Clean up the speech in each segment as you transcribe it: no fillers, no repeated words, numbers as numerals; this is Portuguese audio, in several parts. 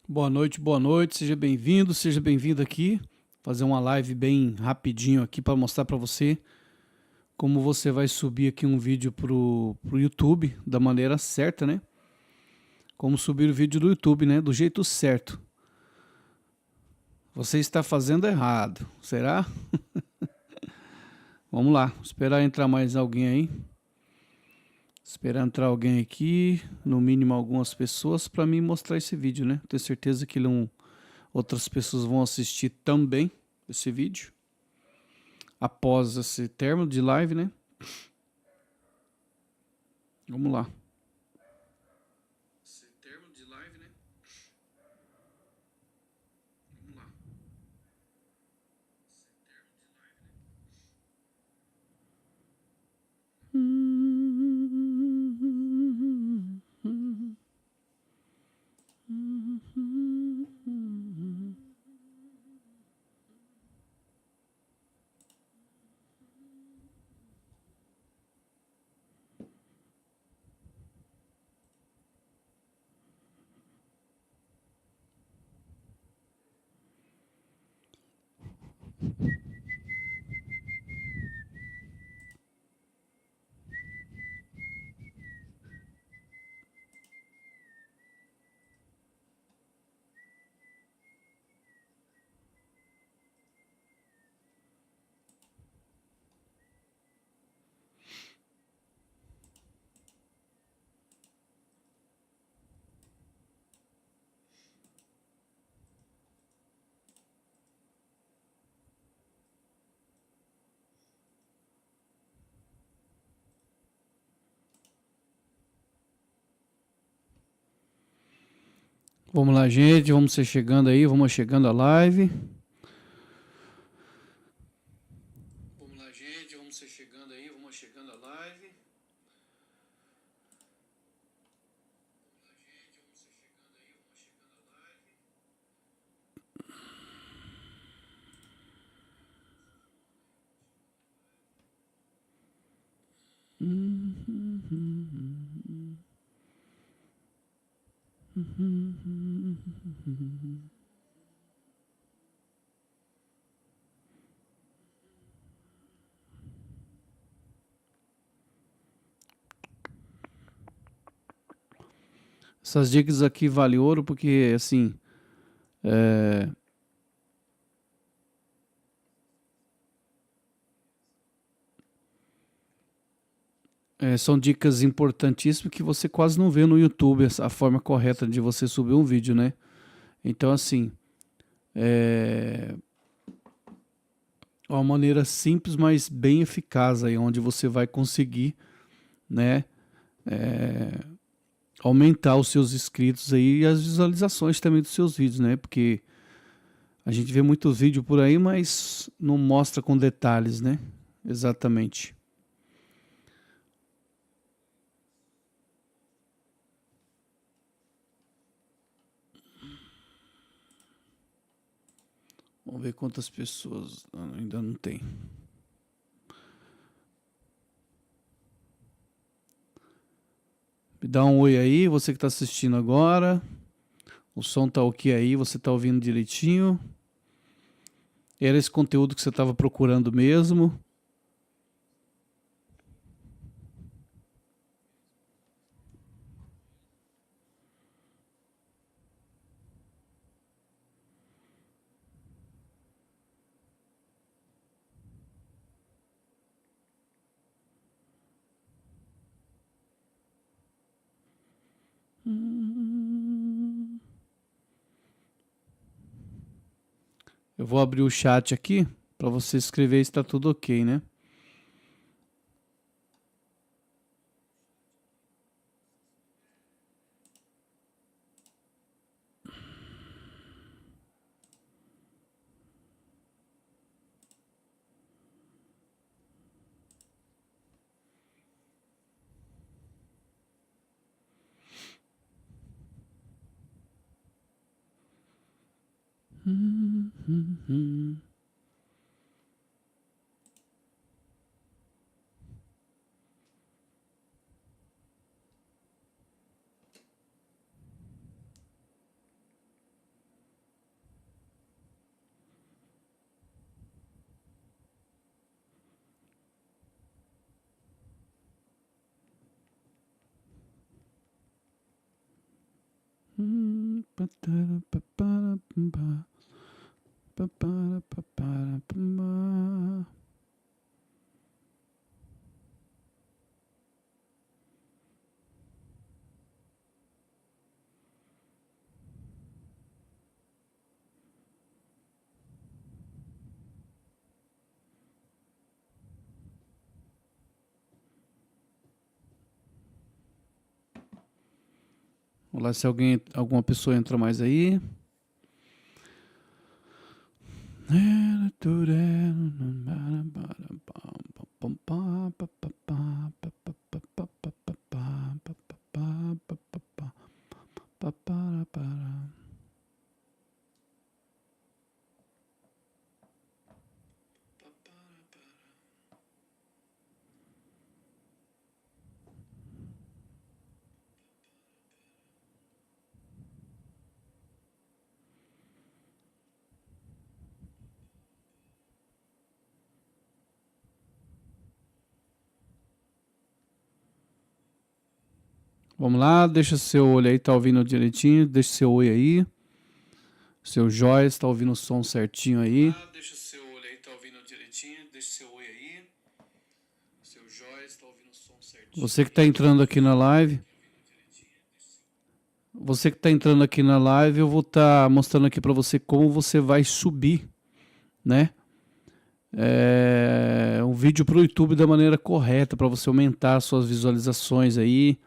Boa noite, seja bem-vindo aqui. Fazer uma live bem rapidinho aqui para mostrar para você como você vai subir aqui um vídeo pro YouTube da maneira certa, né? Como subir o vídeo do YouTube, né? Do jeito certo. Você está fazendo errado, será? Vamos lá, esperar entrar mais alguém aí. Esperar entrar alguém aqui, no mínimo algumas pessoas, para mim mostrar esse vídeo, né? Tenho certeza que outras pessoas vão assistir também esse vídeo. Após esse término de live, né? Vamos lá. Esse término de live, né? Vamos lá. Vamos lá, gente. Vamos ser chegando aí. Vamos chegando a live. Vamos lá, gente. Vamos ser chegando aí. Vamos chegando a live. Essas dicas aqui valem ouro porque, assim, é, são dicas importantíssimas que você quase não vê no YouTube, a forma correta de você subir um vídeo, né? Então, assim, é uma maneira simples, mas bem eficaz aí, onde você vai conseguir, né, é, aumentar os seus inscritos aí e as visualizações também dos seus vídeos, né? Porque a gente vê muito vídeo por aí, mas não mostra com detalhes, né? Exatamente. Vamos ver quantas pessoas. Ainda não tem. Me dá um oi aí, você que está assistindo agora. O som tá ok aí, você tá ouvindo direitinho. Era esse conteúdo que você estava procurando mesmo. Eu vou abrir o chat aqui para você escrever se está tudo ok, né? Vamos lá se alguma pessoa entra mais aí. Vamos lá, deixa seu olho aí, tá ouvindo direitinho, deixa seu oi aí. Seu Joyce, tá ouvindo o som certinho aí. Deixa seu olho aí, tá ouvindo direitinho, deixa seu oi aí. Seu Joyce, tá ouvindo o som certinho. Você que tá entrando aqui na live. Você que tá entrando aqui na live, eu vou estar mostrando aqui para você como você vai subir, né? Um vídeo para o YouTube da maneira correta, para você aumentar suas visualizações aí,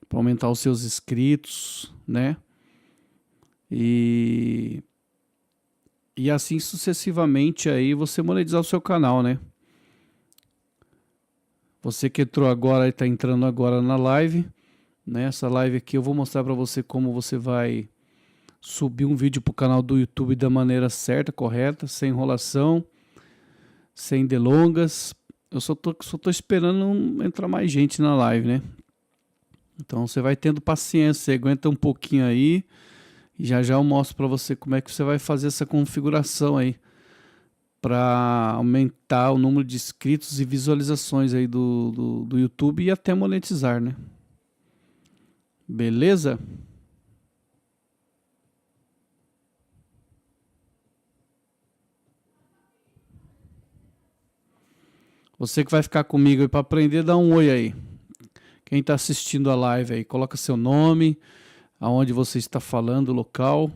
para aumentar os seus inscritos, né? E assim sucessivamente aí você monetizar o seu canal, né? Você que entrou agora e está entrando agora na live, né? Essa live aqui eu vou mostrar para você como você vai subir um vídeo para o canal do YouTube da maneira certa, correta, sem enrolação, sem delongas. Eu só tô esperando entrar mais gente na live, né? Então você vai tendo paciência, você aguenta um pouquinho aí e já já eu mostro para você como é que você vai fazer essa configuração aí para aumentar o número de inscritos e visualizações aí do YouTube e até monetizar, né? Beleza? Você que vai ficar comigo aí para aprender, dá um oi aí. Quem está assistindo a live aí, coloca seu nome, aonde você está falando, o local.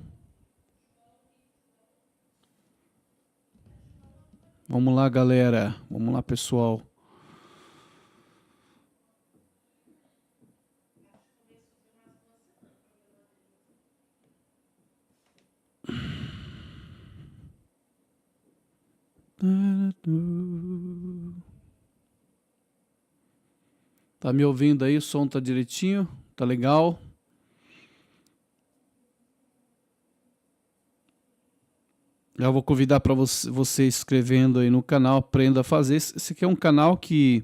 Vamos lá, galera. Vamos lá, pessoal. Tá me ouvindo aí? O som tá direitinho? Tá legal? Já vou convidar para você escrevendo aí no canal, aprenda a fazer. Esse aqui é um canal que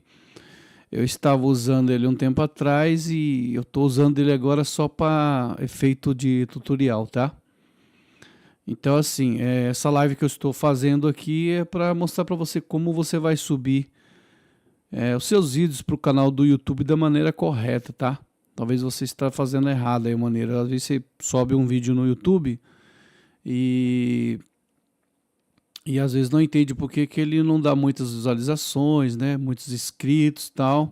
eu estava usando ele um tempo atrás e eu estou usando ele agora só para efeito de tutorial, tá? Então assim, essa live que eu estou fazendo aqui é para mostrar para você como você vai subir os seus vídeos para o canal do YouTube da maneira correta, tá? Talvez você está fazendo errado aí a maneira. Às vezes você sobe um vídeo no YouTube e às vezes não entende por que que ele não dá muitas visualizações, né? Muitos inscritos e tal.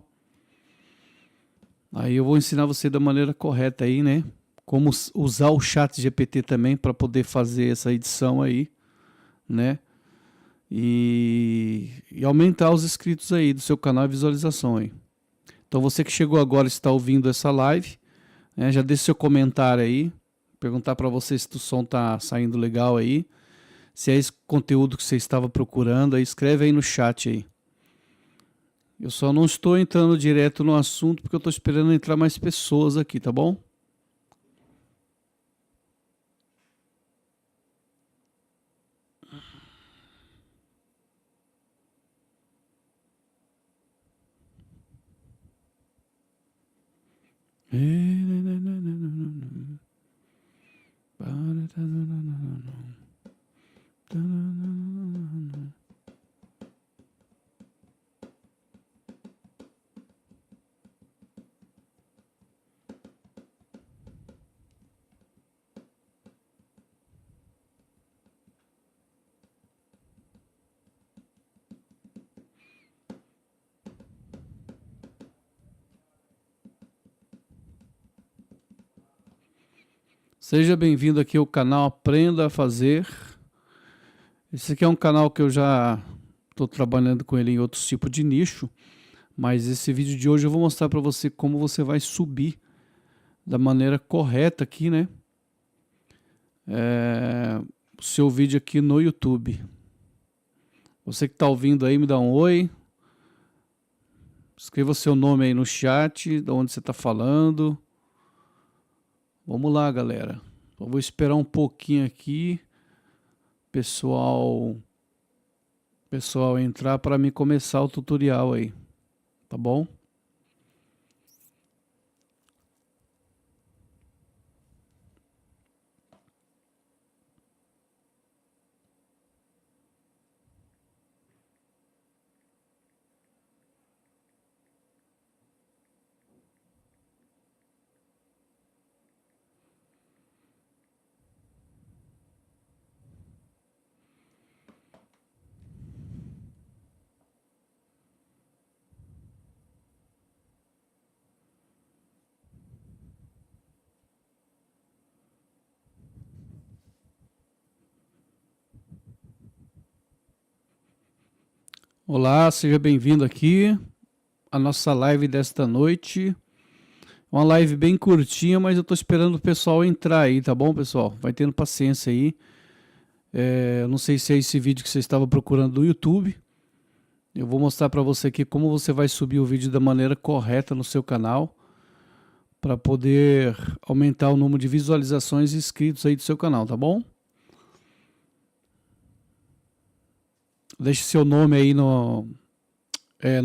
Aí eu vou ensinar você da maneira correta aí, né? Como usar o chat GPT também para poder fazer essa edição aí, né? E aumentar os inscritos aí do seu canal e visualização aí. Então você que chegou agora e está ouvindo essa live, né? Já deixe seu comentário aí, perguntar para você se o som tá saindo legal aí. Se é esse conteúdo que você estava procurando, aí escreve aí no chat aí. Eu só não estou entrando direto no assunto porque eu estou esperando entrar mais pessoas aqui, tá bom? Seja bem-vindo aqui ao canal Aprenda a Fazer. Esse aqui é um canal que eu já estou trabalhando com ele em outros tipos de nicho, mas esse vídeo de hoje eu vou mostrar para você como você vai subir da maneira correta aqui, né? O seu vídeo aqui no YouTube. Você que está ouvindo aí, me dá um oi. Escreva seu nome aí no chat, de onde você está falando. Vamos lá, galera. Eu vou esperar um pouquinho aqui, pessoal entrar para me começar o tutorial aí, tá bom? Olá, seja bem-vindo aqui à nossa live desta noite. Uma live bem curtinha, mas eu tô esperando o pessoal entrar aí, tá bom, pessoal? Vai tendo paciência aí. Eu não sei se é esse vídeo que você estava procurando do YouTube. Eu vou mostrar para você aqui como você vai subir o vídeo da maneira correta no seu canal, para poder aumentar o número de visualizações e inscritos aí do seu canal, tá bom? Deixe seu nome aí no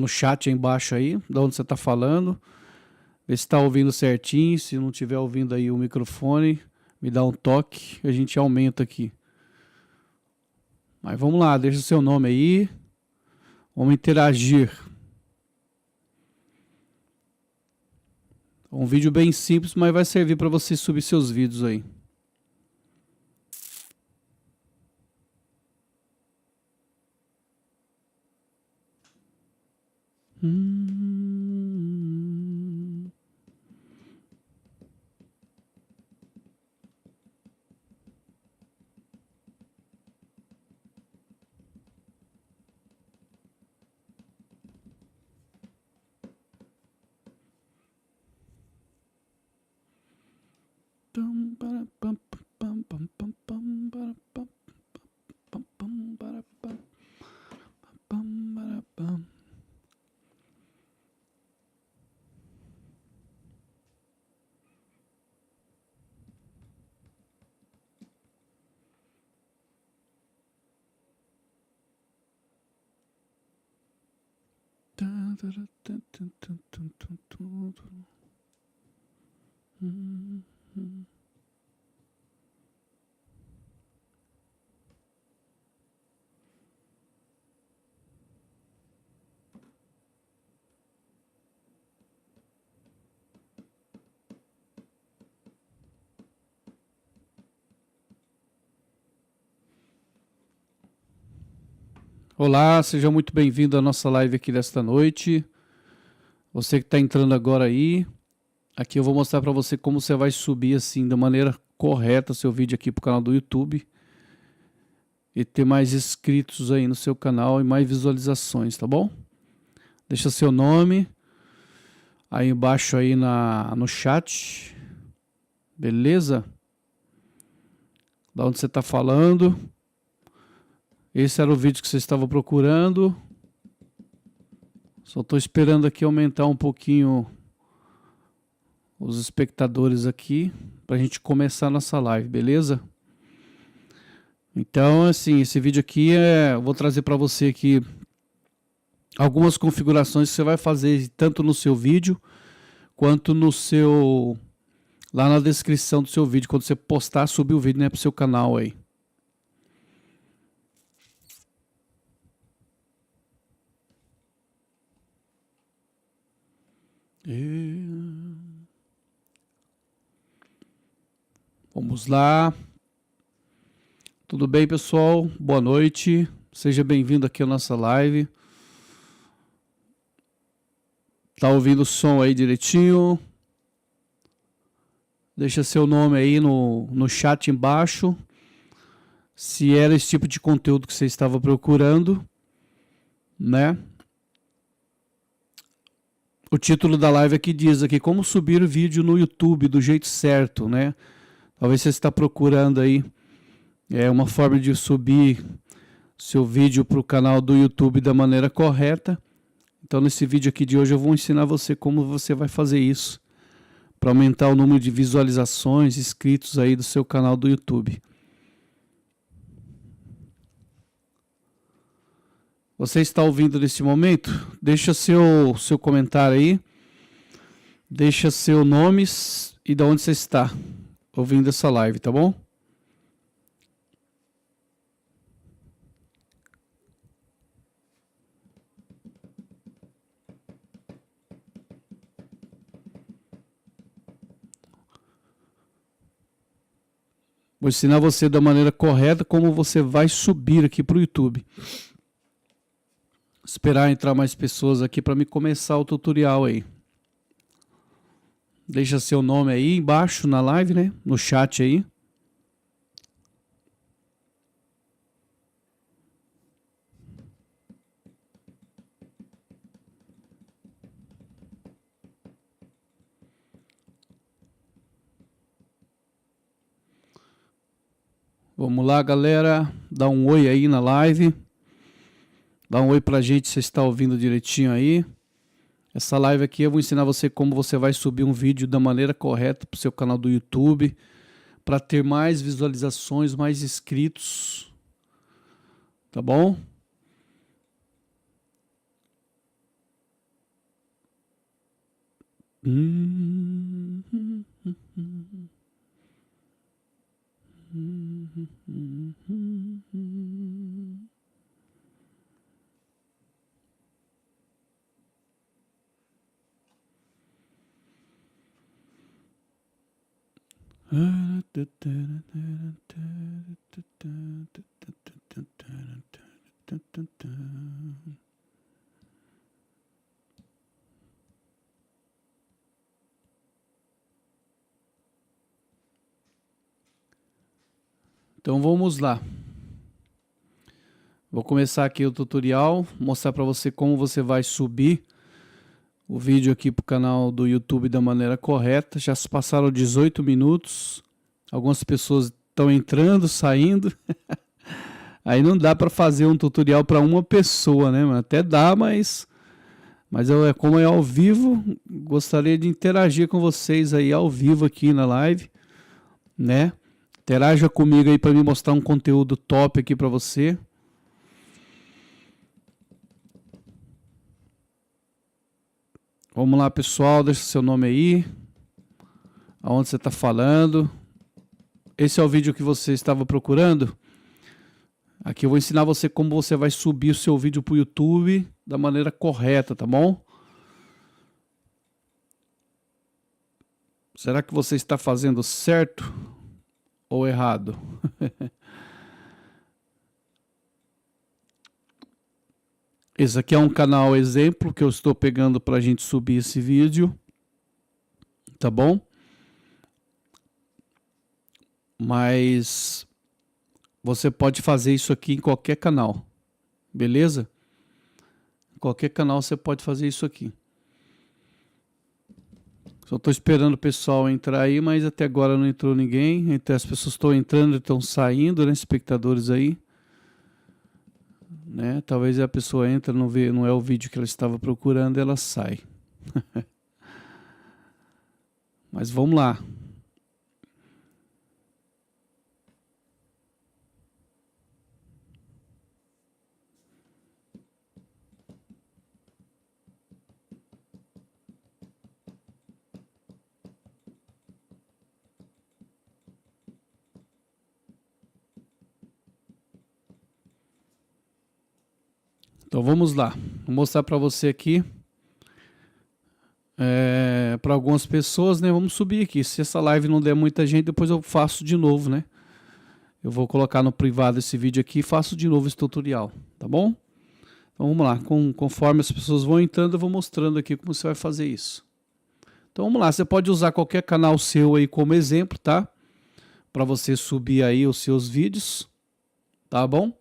chat aí embaixo aí, de onde você está falando. Vê se está ouvindo certinho. Se não estiver ouvindo aí o microfone, me dá um toque, a gente aumenta aqui. Mas vamos lá, deixa seu nome aí. Vamos interagir. Um vídeo bem simples, mas vai servir para você subir seus vídeos aí. Olá, seja muito bem-vindo à nossa live aqui desta noite. Você que está entrando agora aí, aqui eu vou mostrar para você como você vai subir assim da maneira correta seu vídeo aqui para o canal do YouTube e ter mais inscritos aí no seu canal e mais visualizações, tá bom? Deixa seu nome aí embaixo aí no chat, beleza? Da onde você está falando? Esse era o vídeo que você estava procurando. Só estou esperando aqui aumentar um pouquinho os espectadores aqui para a gente começar a nossa live, beleza? Então, assim, esse vídeo aqui eu vou trazer para você aqui algumas configurações que você vai fazer tanto no seu vídeo quanto no seu lá na descrição do seu vídeo, quando você postar, subir o vídeo, né, para o seu canal aí. Vamos lá. Tudo bem, pessoal? Boa noite. Seja bem-vindo aqui à nossa live. Tá ouvindo o som aí direitinho? Deixa seu nome aí no chat embaixo. Se era esse tipo de conteúdo que você estava procurando, né? O título da live aqui diz aqui como subir o vídeo no YouTube do jeito certo, né? Talvez você está procurando aí uma forma de subir seu vídeo para o canal do YouTube da maneira correta. Então nesse vídeo aqui de hoje eu vou ensinar você como você vai fazer isso para aumentar o número de visualizações, inscritos aí do seu canal do YouTube. Você está ouvindo nesse momento? Deixa seu comentário aí. Deixa seu nome e de onde você está ouvindo essa live, tá bom? Vou ensinar você da maneira correta como você vai subir aqui para o YouTube. Esperar entrar mais pessoas aqui para me começar o tutorial aí. Deixa seu nome aí embaixo na live, né? No chat aí. Vamos lá, galera. Dá um oi aí na live. Dá um oi pra gente se você está ouvindo direitinho aí. Essa live aqui eu vou ensinar você como você vai subir um vídeo da maneira correta para o seu canal do YouTube, para ter mais visualizações, mais inscritos, tá bom? Então vamos lá. Vou começar aqui o tutorial, mostrar para você como você vai subir o vídeo aqui para o canal do YouTube da maneira correta. Já se passaram 18 minutos. Algumas pessoas estão entrando, saindo. Aí não dá para fazer um tutorial para uma pessoa, né? Até dá, mas como é ao vivo, gostaria de interagir com vocês aí ao vivo aqui na live, né? Interaja comigo aí para me mostrar um conteúdo top aqui para você. Vamos lá, pessoal, deixa seu nome aí. Aonde você está falando? Esse é o vídeo que você estava procurando? Aqui eu vou ensinar você como você vai subir o seu vídeo para o YouTube da maneira correta, tá bom? Será que você está fazendo certo ou errado? Esse aqui é um canal exemplo que eu estou pegando para a gente subir esse vídeo, tá bom? Mas você pode fazer isso aqui em qualquer canal, beleza? Em qualquer canal você pode fazer isso aqui. Só estou esperando o pessoal entrar aí, mas até agora não entrou ninguém. Então as pessoas estão entrando e estão saindo, né? Espectadores aí. Né? Talvez a pessoa entra, não é o vídeo que ela estava procurando, ela sai. Mas vamos lá. Então vamos lá. Vou mostrar para você aqui. Para algumas pessoas, né? Vamos subir aqui. Se essa live não der muita gente, depois eu faço de novo, né? Eu vou colocar no privado esse vídeo aqui e faço de novo esse tutorial, tá bom? Então vamos lá. Conforme as pessoas vão entrando, eu vou mostrando aqui como você vai fazer isso. Então vamos lá, você pode usar qualquer canal seu aí como exemplo, tá? Para você subir aí os seus vídeos, tá bom?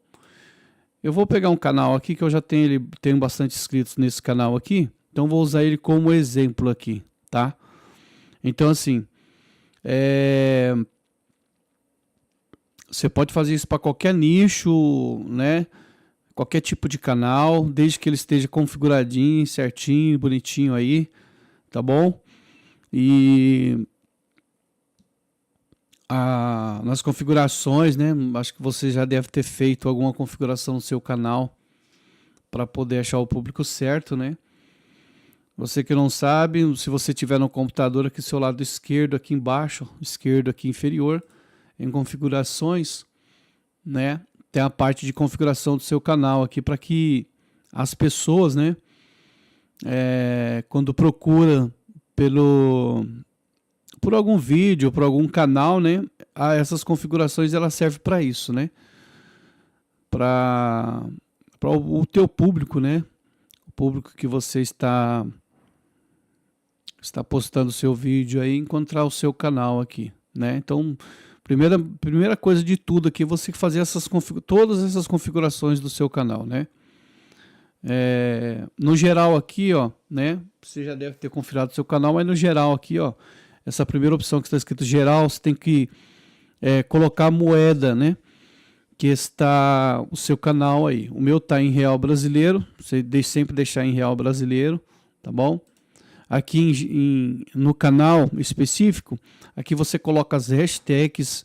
Eu vou pegar um canal aqui que eu já tenho bastante inscritos nesse canal aqui, então vou usar ele como exemplo aqui, tá? Então assim, você pode fazer isso para qualquer nicho, né? Qualquer tipo de canal, desde que ele esteja configuradinho, certinho, bonitinho aí, tá bom? E nas configurações, né? Acho que você já deve ter feito alguma configuração no seu canal para poder achar o público certo, né? Você que não sabe, se você tiver no computador aqui do seu lado esquerdo, aqui embaixo, esquerdo aqui inferior, em configurações, né? Tem a parte de configuração do seu canal aqui para que as pessoas, né? Quando procura por algum vídeo, por algum canal, né? Essas configurações elas servem para isso, né? Para o teu público, né? O público que você está postando o seu vídeo aí, encontrar o seu canal aqui, né? Então, primeira coisa de tudo aqui é você fazer todas essas configurações do seu canal, né? No geral aqui, ó, né? Você já deve ter configurado o seu canal, mas no geral aqui, ó, essa primeira opção que está escrito geral, você tem que colocar a moeda, né? Que está o seu canal aí. O meu tá em real brasileiro, você sempre deixar em real brasileiro, tá bom? Aqui no canal específico, aqui você coloca as hashtags,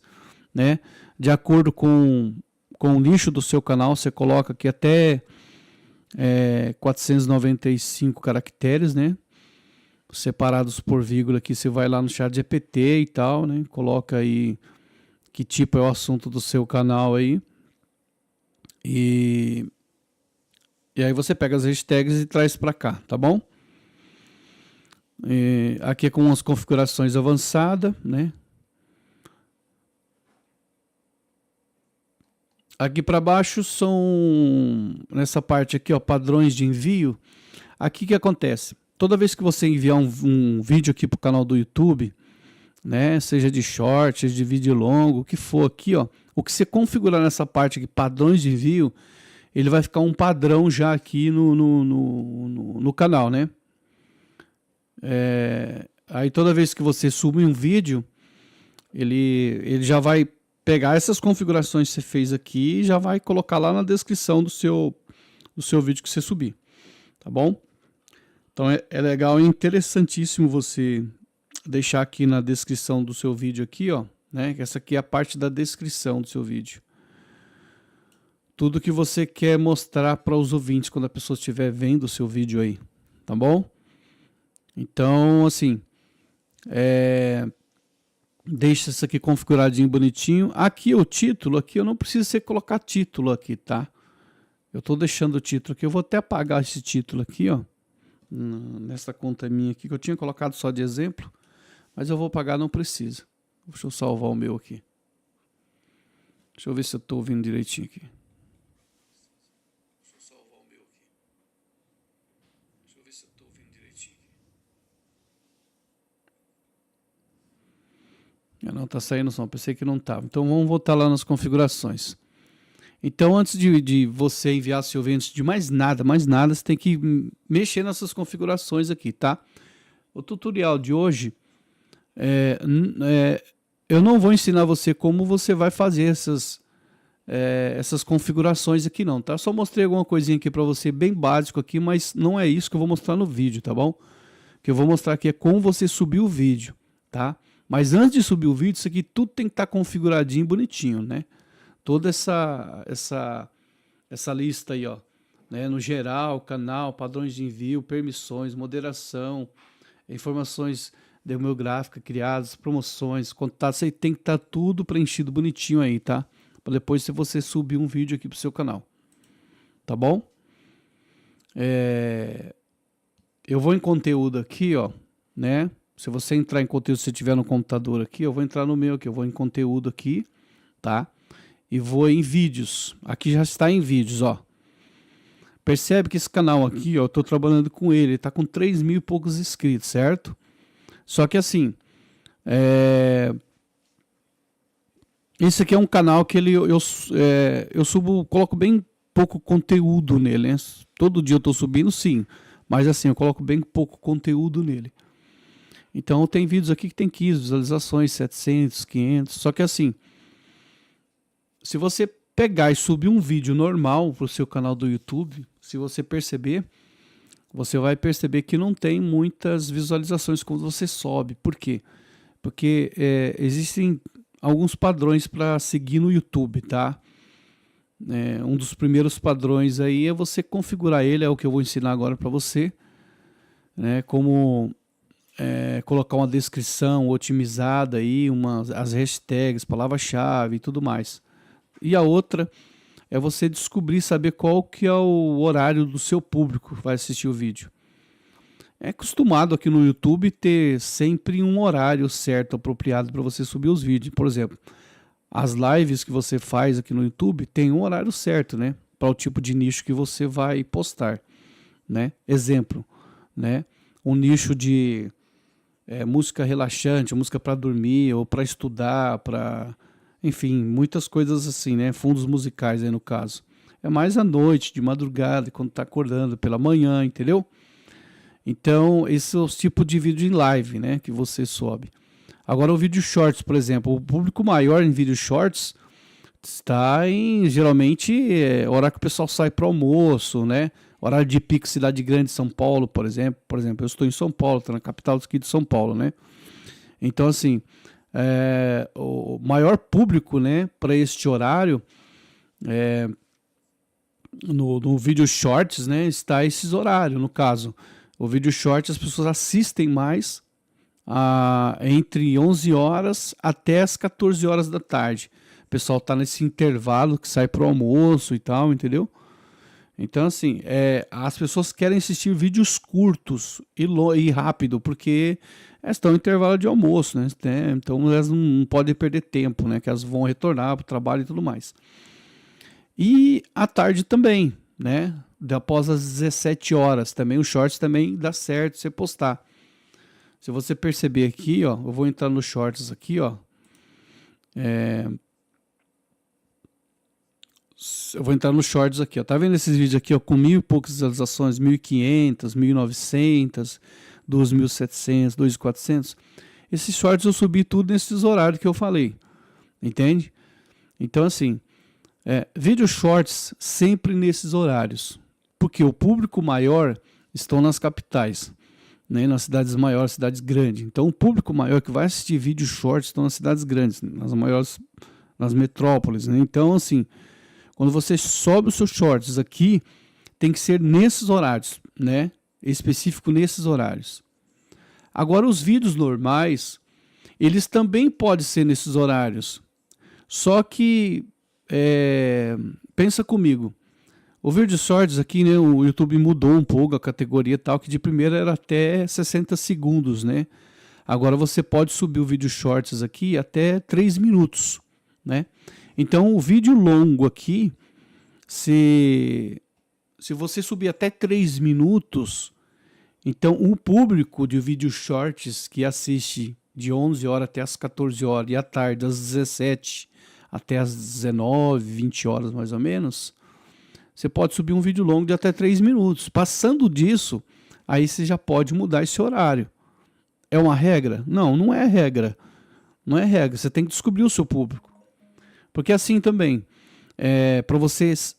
né? De acordo com o nicho do seu canal, você coloca aqui até 495 caracteres, né? Separados por vírgula aqui, você vai lá no ChatGPT e tal, né? Coloca aí que tipo é o assunto do seu canal aí. E aí você pega as hashtags e traz para cá, tá bom? Aqui é com as configurações avançadas, né? Aqui para baixo são, nessa parte aqui, ó, padrões de envio. Aqui que acontece? Toda vez que você enviar um vídeo aqui para o canal do YouTube, né, seja de short, de vídeo longo, o que for aqui, ó, o que você configurar nessa parte aqui, padrões de envio, ele vai ficar um padrão já aqui no canal, né? Aí toda vez que você subir um vídeo, ele já vai pegar essas configurações que você fez aqui e já vai colocar lá na descrição do seu vídeo que você subir, tá bom? Então é legal e interessantíssimo você deixar aqui na descrição do seu vídeo aqui, ó, né? Essa aqui é a parte da descrição do seu vídeo. Tudo que você quer mostrar para os ouvintes quando a pessoa estiver vendo o seu vídeo aí, tá bom? Então, assim, deixa isso aqui configuradinho, bonitinho. Aqui o título, aqui eu não preciso você colocar título aqui, tá? Eu tô deixando o título aqui, eu vou até apagar esse título aqui, ó. Nessa conta minha aqui, que eu tinha colocado só de exemplo. Mas eu vou apagar, não precisa. Deixa eu salvar o meu aqui. Deixa eu ver se eu tô ouvindo direitinho aqui. Deixa eu salvar o meu aqui. Deixa eu ver se eu tô ouvindo direitinho aqui. Não tá saindo som, pensei que não tava. Então vamos voltar lá nas configurações. Então antes de você enviar seu vídeo, antes de mais nada, você tem que mexer nessas configurações aqui, tá? O tutorial de hoje, eu não vou ensinar você como você vai fazer essas configurações aqui não, tá? Só mostrei alguma coisinha aqui para você, bem básico aqui, mas não é isso que eu vou mostrar no vídeo, tá bom? O que eu vou mostrar aqui é como você subir o vídeo, tá? Mas antes de subir o vídeo, isso aqui tudo tem que estar configuradinho, bonitinho, né? Toda essa lista aí, ó, né? No geral, canal, padrões de envio, permissões, moderação, informações demográficas criadas, promoções, contatos, aí tem que estar tudo preenchido bonitinho aí, tá? Para depois você subir um vídeo aqui pro seu canal, tá bom? Eu vou em conteúdo aqui, ó, né? Se você entrar em conteúdo, se você tiver no computador aqui, eu vou entrar no meu aqui, eu vou em conteúdo aqui, tá? E vou em vídeos. Aqui já está em vídeos, ó. Percebe que esse canal aqui, ó, eu tô trabalhando com ele tá com 3.000 e poucos inscritos, certo? Só que assim, esse aqui é um canal que eu subo, coloco bem pouco conteúdo nele, né? Todo dia eu estou subindo, sim, mas assim, eu coloco bem pouco conteúdo nele. Então tem vídeos aqui que tem 15 visualizações, 700, 500, só que assim, se você pegar e subir um vídeo normal para o seu canal do YouTube, se você perceber, você vai perceber que não tem muitas visualizações quando você sobe. Por quê? Porque existem alguns padrões para seguir no YouTube, tá? Um dos primeiros padrões aí é você configurar ele, é o que eu vou ensinar agora para você, né? Como colocar uma descrição otimizada aí, as hashtags, palavra-chave e tudo mais. E a outra é você descobrir, saber qual que é o horário do seu público que vai assistir o vídeo. É acostumado aqui no YouTube ter sempre um horário certo, apropriado para você subir os vídeos. Por exemplo, as lives que você faz aqui no YouTube tem um horário certo, né? Para o tipo de nicho que você vai postar, né? Exemplo, né? Um nicho de música relaxante, música para dormir ou para estudar, enfim, muitas coisas assim, né? Fundos musicais aí no caso. É mais à noite, de madrugada, quando está acordando, pela manhã, entendeu? Então, esse é o tipo de vídeo em live, né? Que você sobe. Agora, o vídeo shorts, por exemplo, o público maior em vídeo shorts está geralmente, hora que o pessoal sai para almoço, né? Horário de pico, cidade grande, São Paulo, por exemplo. Por exemplo, eu estou em São Paulo, estou na capital aqui de São Paulo, né? Então, assim, o maior público, né, para este horário, no vídeo shorts, né, está esses horários, no caso. O vídeo shorts, as pessoas assistem mais entre 11 horas até as 14 horas da tarde. O pessoal está nesse intervalo que sai para o almoço e tal, entendeu? Então, assim, as pessoas querem assistir vídeos curtos e rápido, porque estão em intervalo de almoço, né? Então, elas não podem perder tempo, né? Que elas vão retornar para o trabalho e tudo mais. E à tarde também, né? Após as 17 horas também, os shorts também dá certo você postar. Se você perceber aqui, ó, eu vou entrar nos shorts aqui, ó. Eu vou entrar nos shorts aqui, ó. Tá vendo esses vídeos aqui, ó, com 1.000 e poucas visualizações, 1.500, 1.900, 2.700, 2.400? Esses shorts eu subi tudo nesses horários que eu falei, entende? Então, assim, vídeo shorts sempre nesses horários, porque o público maior estão nas capitais, né, nas cidades maiores, cidades grandes. Então, o público maior que vai assistir vídeo shorts estão nas cidades grandes, nas maiores, nas metrópoles, né? Então, assim, quando você sobe os seus shorts aqui, tem que ser nesses horários, né? Específico nesses horários. Agora, os vídeos normais, eles também podem ser nesses horários. Só que, pensa comigo, o vídeo shorts aqui, né? O YouTube mudou um pouco a categoria e tal, que de primeira era até 60 segundos, né? Agora você pode subir o vídeo shorts aqui até 3 minutos, né? Então, o vídeo longo aqui, se você subir até 3 minutos, então o público de vídeo shorts que assiste de 11 horas até as 14 horas e à tarde das 17 até as 19, 20 horas mais ou menos, você pode subir um vídeo longo de até 3 minutos. Passando disso, aí você já pode mudar esse horário. É uma regra? Não, não é regra. Não é regra, você tem que descobrir o seu público. Porque assim também, para vocês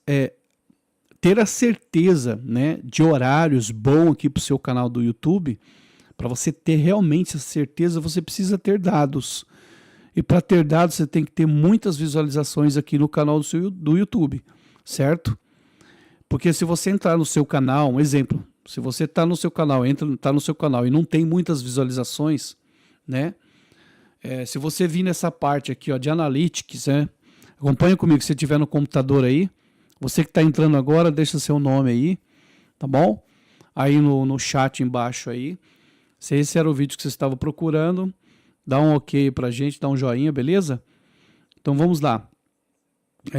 ter a certeza, né, de horários bons aqui para o seu canal do YouTube, para você ter realmente a certeza, você precisa ter dados. E para ter dados, você tem que ter muitas visualizações aqui no canal do YouTube, certo? Porque se você entrar no seu canal, um exemplo, se você está no seu canal, tá no seu canal e não tem muitas visualizações, né? Se você vir nessa parte aqui, ó, de Analytics, né? Acompanha comigo, se você estiver no computador aí. Você que está entrando agora, deixa seu nome aí, tá bom? Aí no chat embaixo aí. Se esse era o vídeo que você estava procurando, dá um ok pra gente, dá um joinha, beleza? Então vamos lá.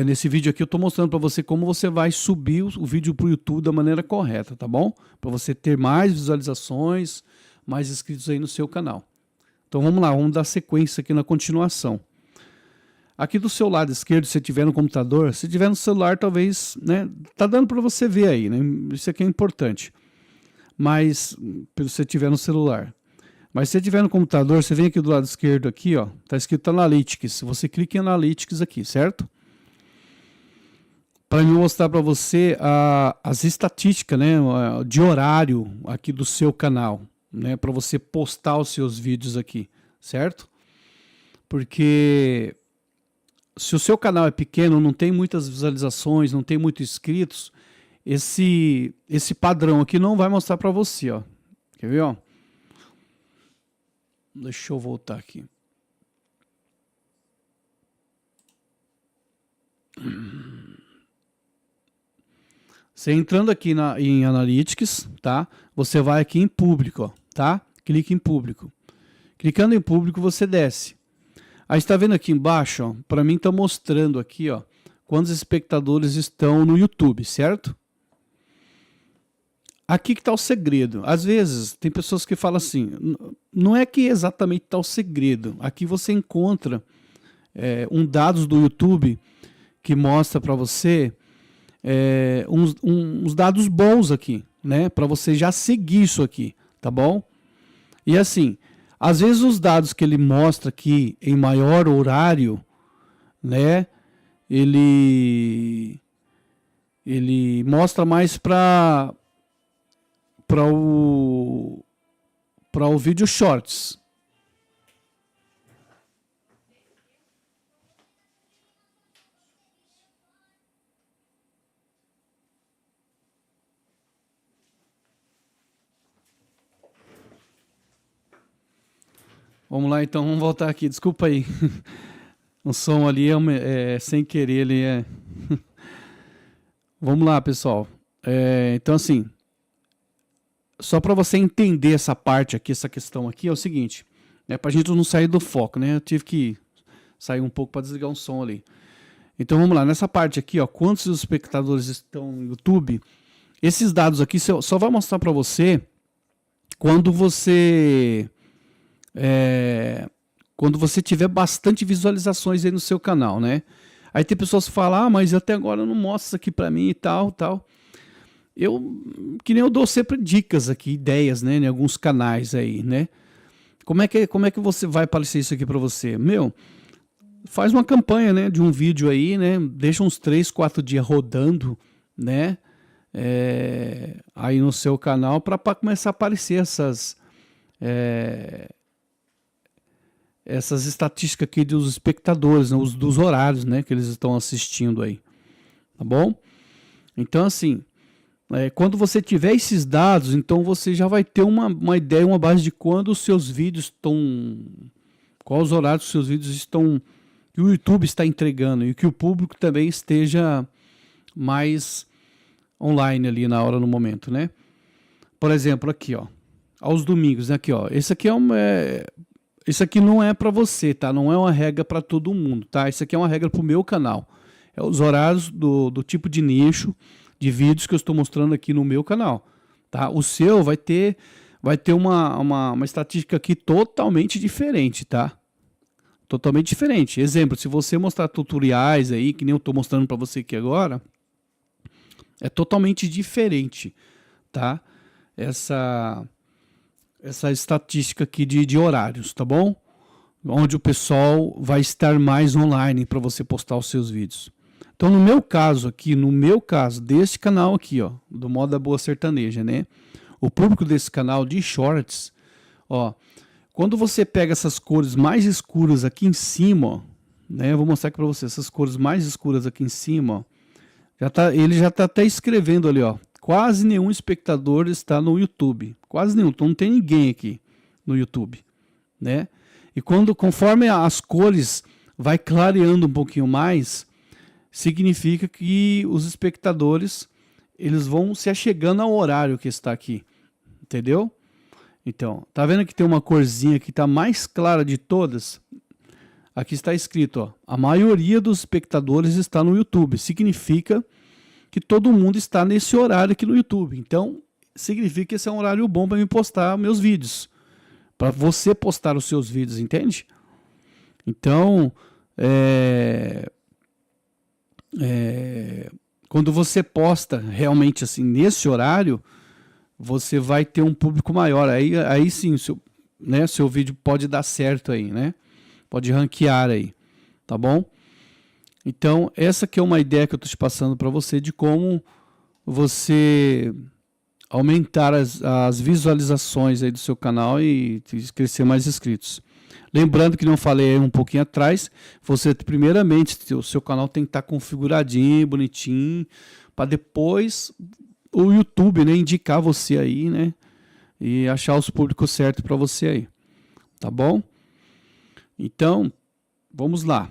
Nesse vídeo aqui eu estou mostrando para você como você vai subir o vídeo para o YouTube da maneira correta, tá bom? Para você ter mais visualizações, mais inscritos aí no seu canal, Então vamos lá, vamos dar sequência aqui na continuação. Aqui do seu lado esquerdo, se tiver no computador, se tiver no celular, talvez, né, tá dando para você ver aí, né? Isso aqui é importante. Mas, se você tiver no celular. Mas se você tiver no computador, você vem aqui do lado esquerdo aqui, ó, tá escrito Analytics. Você clica em Analytics aqui, certo? Para me mostrar para você as estatísticas, né, de horário aqui do seu canal, né, para você postar os seus vídeos aqui, certo? Porque se o seu canal é pequeno, não tem muitas visualizações, não tem muitos inscritos, esse padrão aqui não vai mostrar para você, ó. Quer ver, ó? Deixa eu voltar aqui. Você entrando aqui em Analytics, tá? Você vai aqui em público, ó, tá? Clique em público. Clicando em público, você desce. Aí está vendo aqui embaixo, ó, para mim está mostrando aqui, ó, quantos espectadores estão no YouTube, certo? Aqui que está o segredo. Às vezes tem pessoas que falam assim, não é que exatamente está o segredo. Aqui você encontra dados do YouTube que mostra para você uns dados bons aqui, né? Para você já seguir isso aqui, tá bom? E assim, às vezes os dados que ele mostra aqui em maior horário, né? Ele mostra mais para o vídeo shorts. Vamos lá, então, vamos voltar aqui. Desculpa aí. O som ali sem querer, ele é... Vamos lá, pessoal. Então, assim, só para você entender essa parte aqui, essa questão aqui, é o seguinte, para a gente não sair do foco, né? Eu tive que sair um pouco para desligar um som ali. Então, vamos lá. Nessa parte aqui, ó, quantos espectadores estão no YouTube, esses dados aqui só vai mostrar para você quando você tiver bastante visualizações aí no seu canal, né? Aí tem pessoas que falam, mas até agora não mostra isso aqui para mim e tal. Que nem eu dou sempre dicas aqui, ideias, né, em alguns canais aí, né? Como é que você vai aparecer isso aqui para você? Faz uma campanha, né, de um vídeo aí, né? Deixa uns 3, 4 dias rodando, né? Aí no seu canal para começar a aparecer essas estatísticas aqui dos espectadores, né, dos horários, né, que eles estão assistindo aí, tá bom? Então, assim, quando você tiver esses dados, então você já vai ter uma ideia, uma base de quando os seus vídeos estão, quais os horários os seus vídeos estão, que o YouTube está entregando e que o público também esteja mais online ali na hora, no momento, né? Por exemplo, aqui, ó, aos domingos, né, aqui, ó, esse aqui isso aqui não é para você, tá? Não é uma regra para todo mundo, tá? Isso aqui é uma regra para o meu canal. É os horários do tipo de nicho de vídeos que eu estou mostrando aqui no meu canal, tá? O seu vai ter uma estatística aqui totalmente diferente, tá? Totalmente diferente. Exemplo, se você mostrar tutoriais aí, que nem eu estou mostrando para você aqui agora, é totalmente diferente, tá? Essa estatística aqui de horários, tá bom? Onde o pessoal vai estar mais online para você postar os seus vídeos. Então, no meu caso, deste canal aqui, ó, do Moda Boa Sertaneja, né? O público desse canal de shorts, ó, quando você pega essas cores mais escuras aqui em cima, ó, né? Eu vou mostrar aqui para você, essas cores mais escuras aqui em cima, ó, ele já tá até escrevendo ali, ó, quase nenhum espectador está no YouTube. Quase nenhum, então não tem ninguém aqui no YouTube, né? E conforme as cores vai clareando um pouquinho mais, significa que os espectadores eles vão se achegando ao horário que está aqui, entendeu? Então, tá vendo que tem uma corzinha que está mais clara de todas? Aqui está escrito, ó, a maioria dos espectadores está no YouTube. Significa que todo mundo está nesse horário aqui no YouTube. Então, significa que esse é um horário bom para me postar meus vídeos. para você postar os seus vídeos, entende? Então, quando você posta realmente assim nesse horário, você vai ter um público maior. Aí sim, seu vídeo pode dar certo aí, né? Pode ranquear aí, tá bom? Então, essa que é uma ideia que eu estou te passando para você de como você aumentar as visualizações aí do seu canal e crescer mais inscritos. Lembrando que não falei aí um pouquinho atrás, você primeiramente, o seu canal tem que estar configuradinho, bonitinho, para depois o YouTube, né, indicar você aí, né, e achar os públicos certos para você aí, tá bom? Então, vamos lá.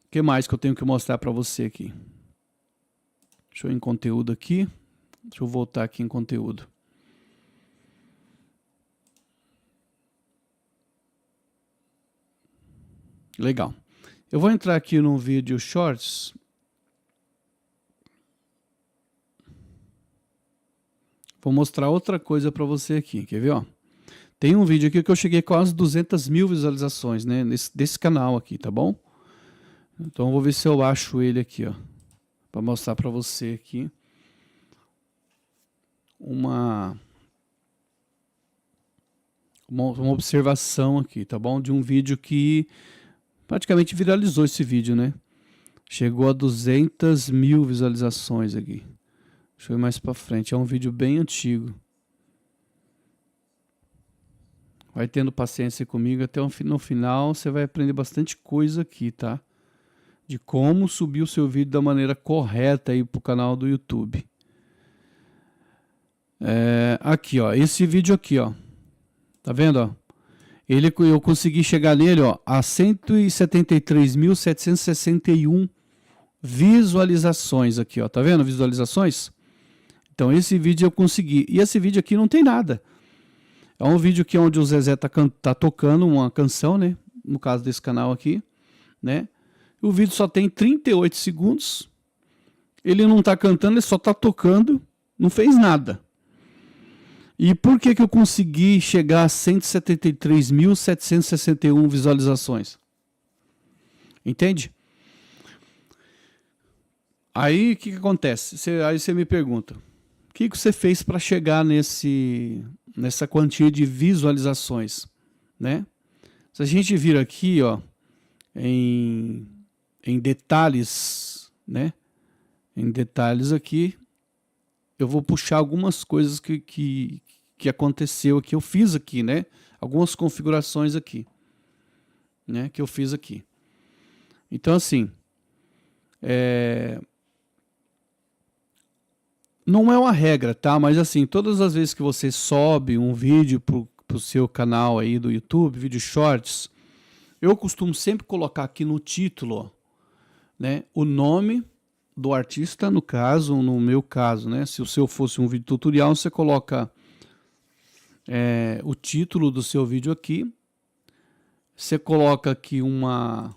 O que mais que eu tenho que mostrar para você aqui? Deixa eu ir em conteúdo aqui. Deixa eu voltar aqui em conteúdo. Legal. Eu vou entrar aqui no vídeo Shorts. Vou mostrar outra coisa para você aqui. Quer ver? Ó? Tem um vídeo aqui que eu cheguei quase 200 mil visualizações, né? Desse canal aqui, tá bom? Então eu vou ver se eu acho ele aqui, ó, para mostrar para você aqui uma observação aqui, tá bom? De um vídeo que praticamente viralizou esse vídeo, né? Chegou a 200 mil visualizações aqui. Deixa eu ir mais para frente. É um vídeo bem antigo. Vai tendo paciência comigo até no final. Você vai aprender bastante coisa aqui, tá? De como subir o seu vídeo da maneira correta aí pro canal do YouTube. Aqui, ó. Esse vídeo aqui, ó. Tá vendo, ó? Eu consegui chegar nele, ó, a 173.761 visualizações aqui, ó. Tá vendo? Visualizações? Então, esse vídeo eu consegui. E esse vídeo aqui não tem nada. É um vídeo aqui onde o Zezé tá tocando uma canção, né? No caso desse canal aqui, né? O vídeo só tem 38 segundos. Ele não tá cantando, ele só tá tocando. Não fez nada. E por que eu consegui chegar a 173.761 visualizações? Entende? Aí o que acontece? Aí você me pergunta, o que você fez para chegar nessa quantia de visualizações, né? Se a gente vir aqui, ó, em detalhes, né? Em detalhes aqui, eu vou puxar algumas coisas que aconteceu aqui, eu fiz aqui, né? Algumas configurações aqui, né? Que eu fiz aqui. Então, assim, não é uma regra, tá? Mas, assim, todas as vezes que você sobe um vídeo pro seu canal aí do YouTube, vídeo Shorts, eu costumo sempre colocar aqui no título, ó, né? O nome do artista, no meu caso, né? Se o seu fosse um vídeo tutorial, você coloca o título do seu vídeo aqui. Você coloca aqui uma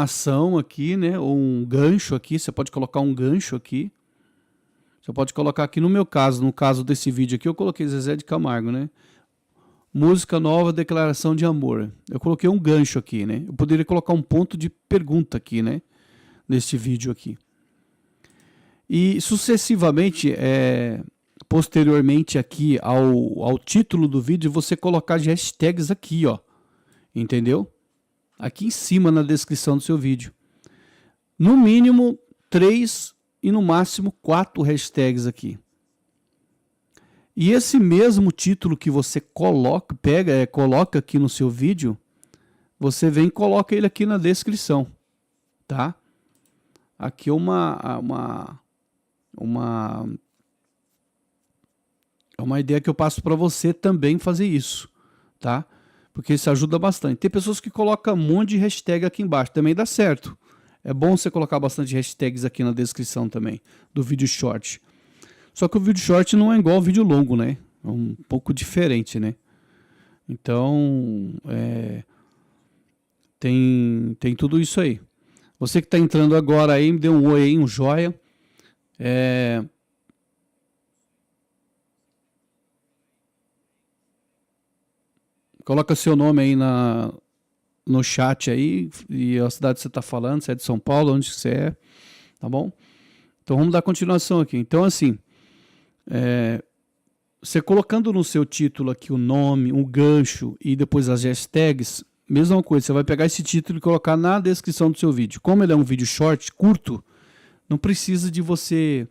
ação aqui, né? Ou um gancho aqui. Você pode colocar um gancho aqui. Você pode colocar aqui no caso desse vídeo aqui, eu coloquei Zezé de Camargo, né? Música nova, declaração de amor. Eu coloquei um gancho aqui, né? Eu poderia colocar um ponto de pergunta aqui, né? Neste vídeo aqui. E sucessivamente, posteriormente aqui ao título do vídeo, você colocar as hashtags aqui, ó. Entendeu? Aqui em cima na descrição do seu vídeo. No mínimo 3 e no máximo 4 hashtags aqui. E esse mesmo título que você coloca aqui no seu vídeo, você vem e coloca ele aqui na descrição, tá? Aqui uma ideia que eu passo para você também fazer isso, tá? Porque isso ajuda bastante. Tem pessoas que colocam um monte de hashtag aqui embaixo, também dá certo. É bom você colocar bastante hashtags aqui na descrição também, do vídeo short. Só que o vídeo short não é igual ao vídeo longo, né? É um pouco diferente, né? Então, tem tudo isso aí. Você que está entrando agora aí, me dê um oi aí, um joia. Coloca seu nome aí no chat aí e a cidade que você está falando, se é de São Paulo, onde você é, tá bom? Então vamos dar continuação aqui. Então assim, você colocando no seu título aqui o nome, um gancho e depois as hashtags, mesma coisa, você vai pegar esse título e colocar na descrição do seu vídeo. Como ele é um vídeo short, curto, não precisa de você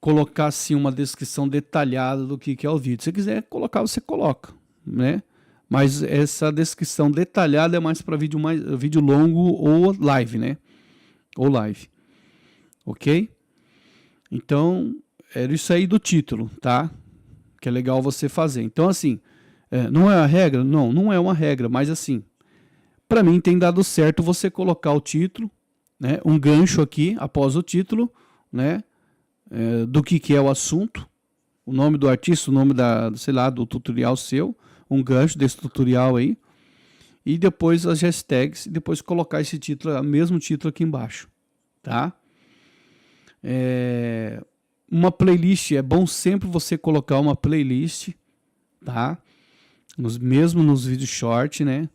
colocar assim uma descrição detalhada do que é o vídeo. Se você quiser colocar, você coloca, né? Mas essa descrição detalhada é mais para vídeo longo ou live, né? Ou live. Ok? Então, era isso aí do título, tá? Que é legal você fazer. Então, assim, não é a regra? Não, não é uma regra, mas assim, para mim tem dado certo você colocar o título, né? Um gancho aqui após o título, né? Do que é o assunto, o nome do artista, o nome sei lá, do tutorial seu, um gancho desse tutorial aí, e depois as hashtags, e depois colocar esse título, o mesmo título aqui embaixo, tá? Uma playlist, é bom sempre você colocar uma playlist, tá? Mesmo nos vídeos short, né?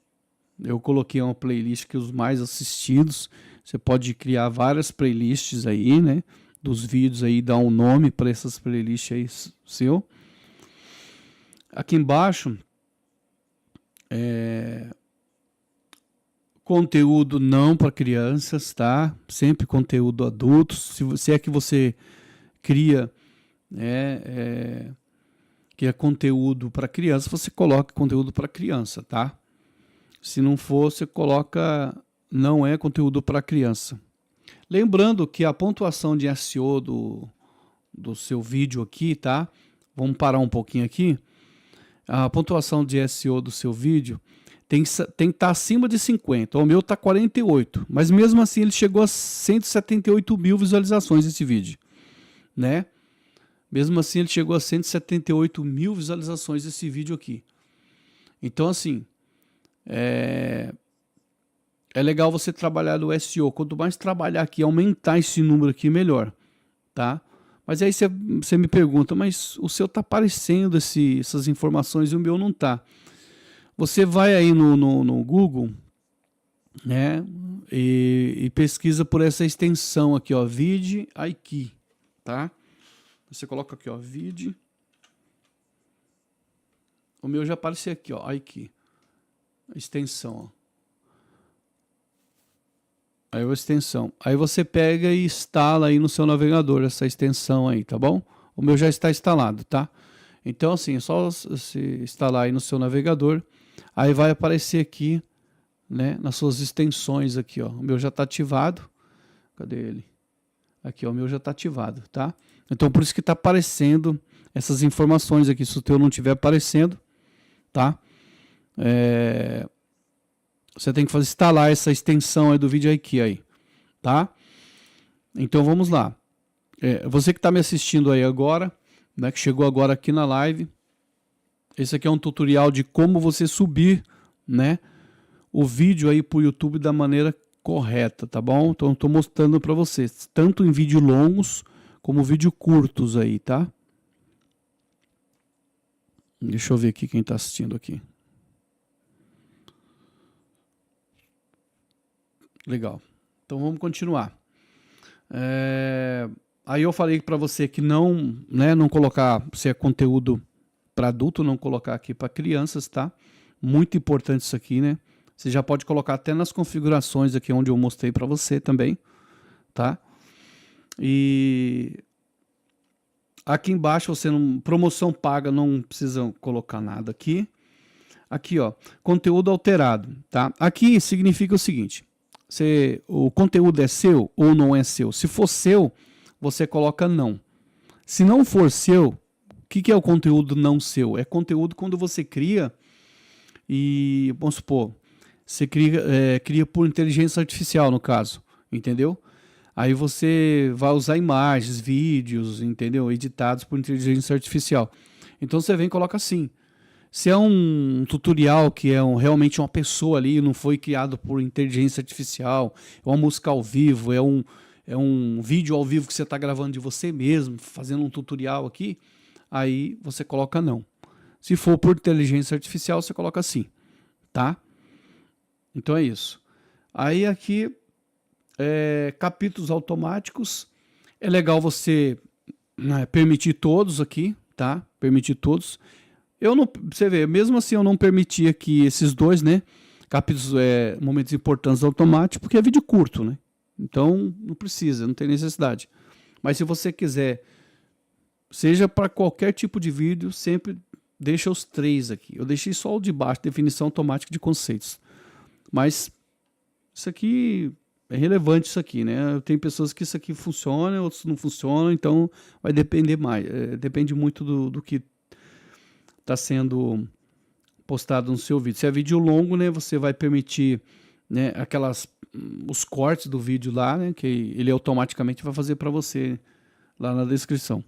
Eu coloquei uma playlist que os mais assistidos, você pode criar várias playlists aí, né? Dos vídeos aí, dar um nome para essas playlists aí seu. Aqui embaixo, conteúdo não para crianças, tá? Sempre conteúdo adulto. Se é que você cria, que é conteúdo para criança, você coloca conteúdo para criança, tá? Se não for, você coloca não é conteúdo para criança. Lembrando que a pontuação de SEO do seu vídeo aqui, tá? Vamos parar um pouquinho aqui. A pontuação de SEO do seu vídeo tem que estar acima de 50. O meu está 48, mas mesmo assim ele chegou a 178 mil visualizações esse vídeo, né? Mesmo assim ele chegou a 178 mil visualizações esse vídeo aqui. Então assim, é legal você trabalhar no SEO. Quanto mais trabalhar aqui, aumentar esse número aqui, melhor, tá? Mas aí você me pergunta, mas o seu tá aparecendo essas informações e o meu não tá. Você vai aí no Google, né? E pesquisa por essa extensão aqui, ó, vidIQ, tá? Você coloca aqui, ó, vid. O meu já apareceu aqui, ó, IQ. Extensão, ó. Aí a extensão. Aí você pega e instala aí no seu navegador essa extensão aí, tá bom? O meu já está instalado, tá? Então assim, é só você instalar aí no seu navegador. Aí vai aparecer aqui, né, nas suas extensões aqui, ó. O meu já está ativado. Cadê ele? Aqui, ó, o meu já está ativado, tá? Então por isso que está aparecendo essas informações aqui. Se o teu não estiver aparecendo, tá? Você tem que instalar essa extensão aí do vidIQ aí, tá? Então vamos lá. Você que está me assistindo aí agora, né, que chegou agora aqui na live, esse aqui é um tutorial de como você subir, né, o vídeo aí para o YouTube da maneira correta, tá bom? Então estou mostrando para vocês, tanto em vídeos longos como vídeos curtos aí, tá? Deixa eu ver aqui quem está assistindo aqui. Legal. Então vamos continuar. Aí eu falei para você que não, né, não colocar, se é conteúdo para adulto, não colocar aqui para crianças, tá? Muito importante isso aqui, né? Você já pode colocar até nas configurações aqui onde eu mostrei para você também, tá? E aqui embaixo você não, promoção paga, não precisa colocar nada aqui. Aqui, ó, conteúdo alterado, tá? Aqui significa o seguinte: o conteúdo é seu ou não é seu? Se for seu, você coloca não. Se não for seu, o que é o conteúdo não seu? É conteúdo quando você cria e, vamos supor, você cria por inteligência artificial, no caso, entendeu? Aí você vai usar imagens, vídeos, entendeu? Editados por inteligência artificial. Então você vem e coloca assim. Se é um tutorial que é realmente uma pessoa ali, não foi criado por inteligência artificial, é uma música ao vivo, é um vídeo ao vivo que você está gravando de você mesmo, fazendo um tutorial aqui, aí você coloca não, Se for por inteligência artificial, você coloca assim, tá? Então é isso. Aí aqui, capítulos automáticos. É legal você permitir todos aqui, tá? Permitir todos. Eu não, você vê, mesmo assim eu não permiti aqui esses dois, né? Capítulos, momentos importantes automáticos, porque é vídeo curto, né? Então não precisa, não tem necessidade. Mas se você quiser, seja para qualquer tipo de vídeo, sempre deixa os 3 aqui. Eu deixei só o de baixo, definição automática de conceitos. Mas isso aqui é relevante, isso aqui, né? Tem pessoas que isso aqui funciona, outros não funcionam, então vai depender mais. Depende muito do que está sendo postado no seu vídeo. Se é vídeo longo, né, você vai permitir, né, os cortes do vídeo lá, né, que ele automaticamente vai fazer para você lá na descrição.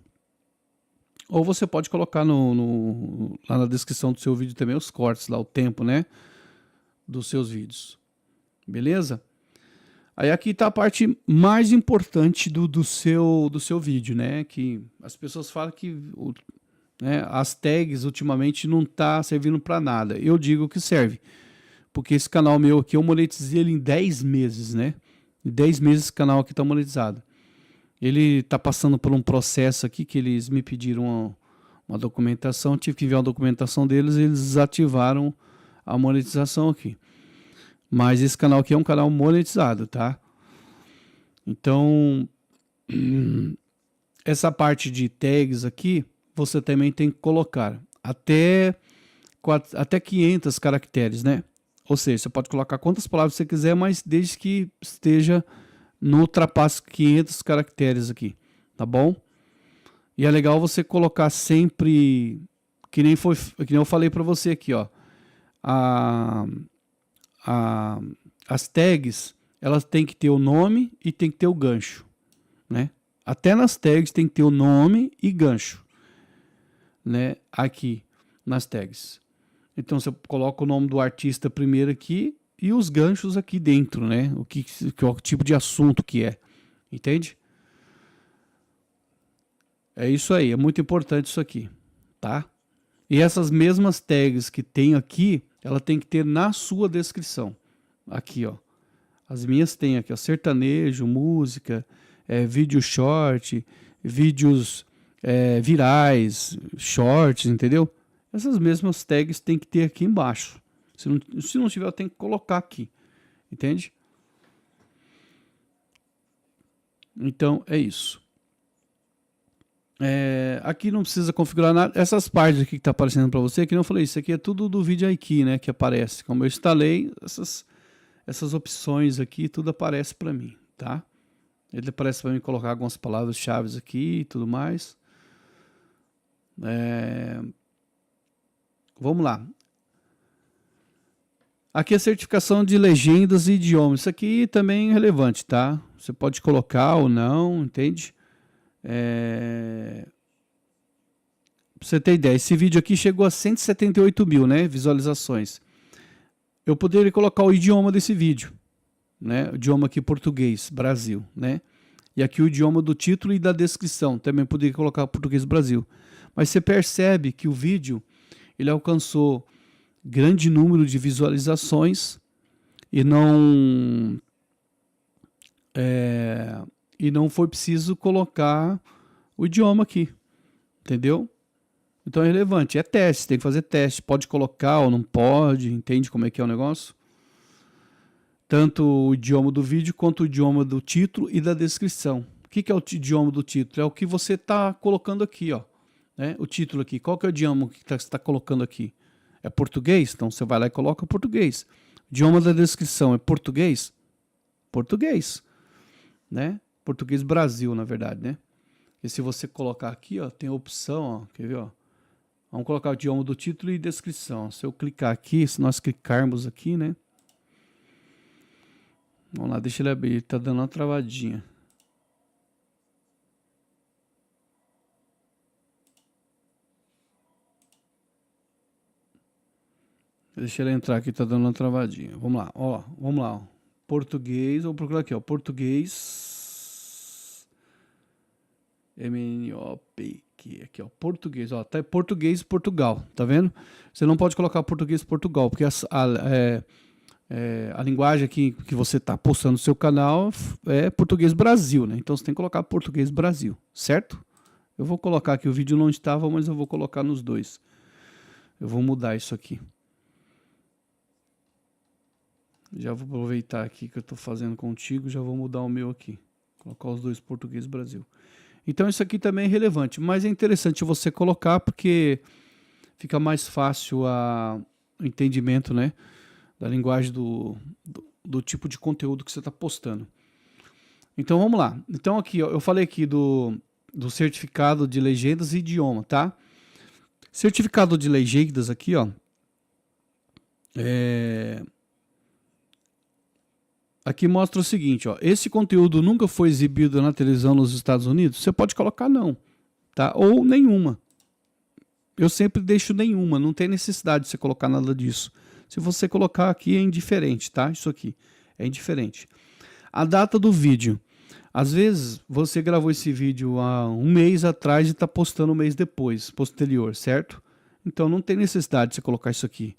Ou você pode colocar lá na descrição do seu vídeo também os cortes lá, o tempo, né, dos seus vídeos. Beleza? Aí aqui está a parte mais importante do seu vídeo, né, que as pessoas falam que né, as tags ultimamente não tá servindo para nada. Eu digo que serve, porque esse canal meu aqui eu monetizei ele em 10 meses, né? Em 10 meses esse canal aqui tá monetizado. Ele tá passando por um processo aqui que eles me pediram uma documentação, tive que enviar uma documentação deles, eles desativaram a monetização aqui. Mas esse canal aqui é um canal monetizado, tá? Então, essa parte de tags aqui, você também tem que colocar até 500 caracteres, né? Ou seja, você pode colocar quantas palavras você quiser, mas desde que esteja no ultrapasso 500 caracteres aqui, tá bom? E é legal você colocar sempre, que nem eu falei para você aqui, ó, as tags, elas têm que ter o nome e tem que ter o gancho, né? Até nas tags tem que ter o nome e gancho, né? Aqui nas tags. Então você coloca o nome do artista primeiro aqui e os ganchos aqui dentro, né? O tipo de assunto que é, entende? É isso aí, é muito importante isso aqui, tá? E essas mesmas tags que tem aqui, ela tem que ter na sua descrição. Aqui, ó. As minhas tem aqui, ó, sertanejo, música, vídeo short, vídeos virais, shorts, entendeu? Essas mesmas tags tem que ter aqui embaixo. Se não tiver, eu tenho que colocar aqui, entende? Então, é isso. Aqui não precisa configurar nada. Essas partes aqui que está aparecendo para você, que não falei, isso aqui é tudo do VidIQ, né? Que aparece. Como eu instalei, essas opções aqui, tudo aparece para mim, tá? Ele aparece para mim colocar algumas palavras-chave aqui e tudo mais. Vamos lá. Aqui é a certificação de legendas e idiomas. Isso aqui também é relevante, tá? Você pode colocar ou não, entende? Pra você ter ideia, esse vídeo aqui chegou a 178 mil, né, visualizações. Eu poderia colocar o idioma desse vídeo, né? O idioma aqui português, Brasil, né? E aqui o idioma do título e da descrição. Também poderia colocar português Brasil. Mas você percebe que o vídeo ele alcançou grande número de visualizações e não foi preciso colocar o idioma aqui, entendeu? Então é relevante, é teste, tem que fazer teste, pode colocar ou não pode, entende como é que é o negócio? Tanto o idioma do vídeo quanto o idioma do título e da descrição. O que é o idioma do título? É o que você está colocando aqui, ó, né? O título aqui, qual que é o idioma que você está colocando aqui? É português? Então você vai lá e coloca português. O idioma da descrição é português? Português, né? Português Brasil, na verdade, né? E se você colocar aqui, ó, tem a opção, ó, quer ver, ó? Vamos colocar o idioma do título e descrição. Se eu clicar aqui, se nós clicarmos aqui, né? Vamos lá, deixa ele abrir, tá dando uma travadinha. Deixa ele entrar aqui, tá dando uma travadinha. Vamos lá, ó, vamos lá, ó. Português, vou procurar aqui, ó, português MNOP, aqui, ó, português, ó, tá português Portugal, tá vendo? Você não pode colocar português Portugal, porque a linguagem aqui que você está postando no seu canal é português Brasil, né? Então você tem que colocar português Brasil, certo? Eu vou colocar aqui, o vídeo não estava, mas eu vou colocar nos dois. Eu vou mudar isso aqui. Já vou aproveitar aqui que eu estou fazendo contigo, já vou mudar o meu aqui. Colocar os dois português Brasil. Então isso aqui também é relevante, mas é interessante você colocar porque fica mais fácil o entendimento, né, da linguagem do tipo de conteúdo que você está postando. Então vamos lá. Então aqui, ó, eu falei aqui do certificado de legendas e idioma, tá? Certificado de legendas aqui, ó. Aqui mostra o seguinte, ó. Esse conteúdo nunca foi exibido na televisão nos Estados Unidos? Você pode colocar não, tá? Ou nenhuma. Eu sempre deixo nenhuma, não tem necessidade de você colocar nada disso. Se você colocar aqui é indiferente, tá? Isso aqui é indiferente. A data do vídeo. Às vezes você gravou esse vídeo há um mês atrás e está postando um mês depois, posterior, certo? Então não tem necessidade de você colocar isso aqui.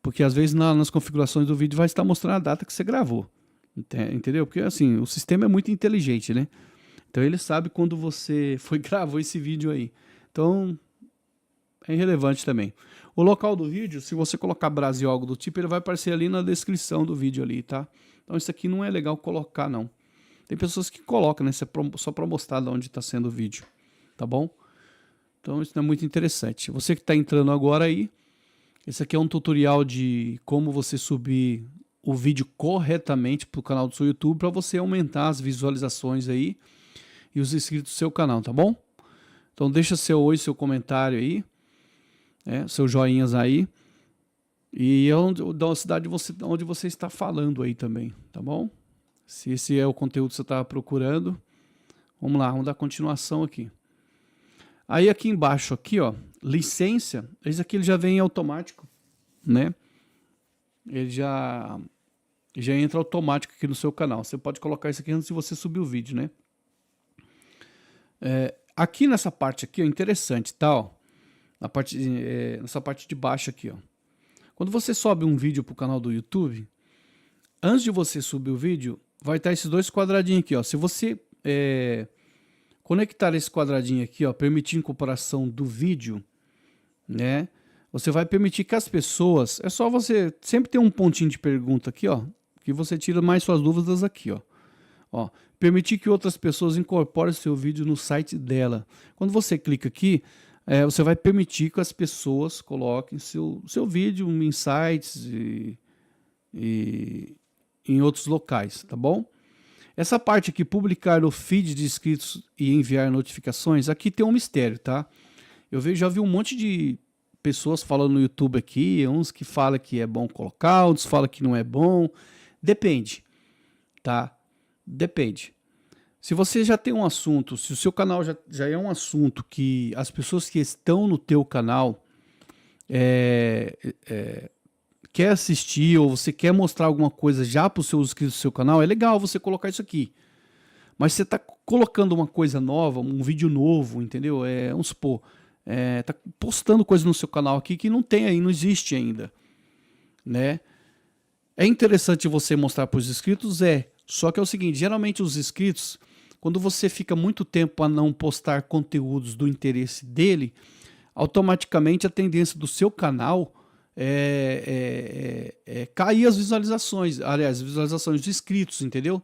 Porque às vezes nas configurações do vídeo vai estar mostrando a data que você gravou. Entendeu? Porque assim, o sistema é muito inteligente, né? Então ele sabe quando você gravou esse vídeo aí. Então é irrelevante também. O local do vídeo, se você colocar Brasil ou algo do tipo, ele vai aparecer ali na descrição do vídeo ali, tá? Então isso aqui não é legal colocar, não. Tem pessoas que colocam, né? Só para mostrar de onde está sendo o vídeo, tá bom? Então isso não é muito interessante. Você que está entrando agora aí, esse aqui é um tutorial de como você subir o vídeo corretamente para o canal do seu YouTube para você aumentar as visualizações aí e os inscritos do seu canal, tá bom? Então deixa seu oi, seu comentário aí, seus joinhas aí e da cidade onde você está falando aí também, tá bom? Se esse é o conteúdo que você está procurando, vamos lá, vamos dar continuação aqui. Aí aqui embaixo, aqui, ó, licença, esse aqui ele já vem automático, né? Ele já entra automático aqui no seu canal. Você pode colocar isso aqui antes de você subir o vídeo, né? Aqui nessa parte aqui, ó, interessante, tá? Ó, nessa parte de baixo aqui, ó. Quando você sobe um vídeo para o canal do YouTube, antes de você subir o vídeo, vai estar esses dois quadradinhos aqui, ó. Se você conectar esse quadradinho aqui, ó, permitir incorporação do vídeo, né? Você vai permitir que as pessoas, é só você sempre ter um pontinho de pergunta aqui, ó, que você tira mais suas dúvidas aqui, ó. Permitir que outras pessoas incorporem seu vídeo no site dela. Quando você clica aqui, você vai permitir que as pessoas coloquem seu vídeo em sites e em outros locais, tá bom? Essa parte aqui, publicar o feed de inscritos e enviar notificações, aqui tem um mistério, tá? Já vi um monte de pessoas falando no YouTube aqui, uns que falam que é bom colocar, outros falam que não é bom. Depende, tá? Depende. Se você já tem um assunto, se o seu canal já é um assunto que as pessoas que estão no teu canal quer assistir ou você quer mostrar alguma coisa já para os seus inscritos do seu canal, é legal você colocar isso aqui. Mas você está colocando uma coisa nova, um vídeo novo, entendeu? Vamos supor, tá postando coisa no seu canal aqui que não tem aí, não existe ainda, né? É interessante você mostrar para os inscritos, só que é o seguinte, geralmente os inscritos, quando você fica muito tempo a não postar conteúdos do interesse dele, automaticamente a tendência do seu canal cair as visualizações, aliás, as visualizações dos inscritos, entendeu?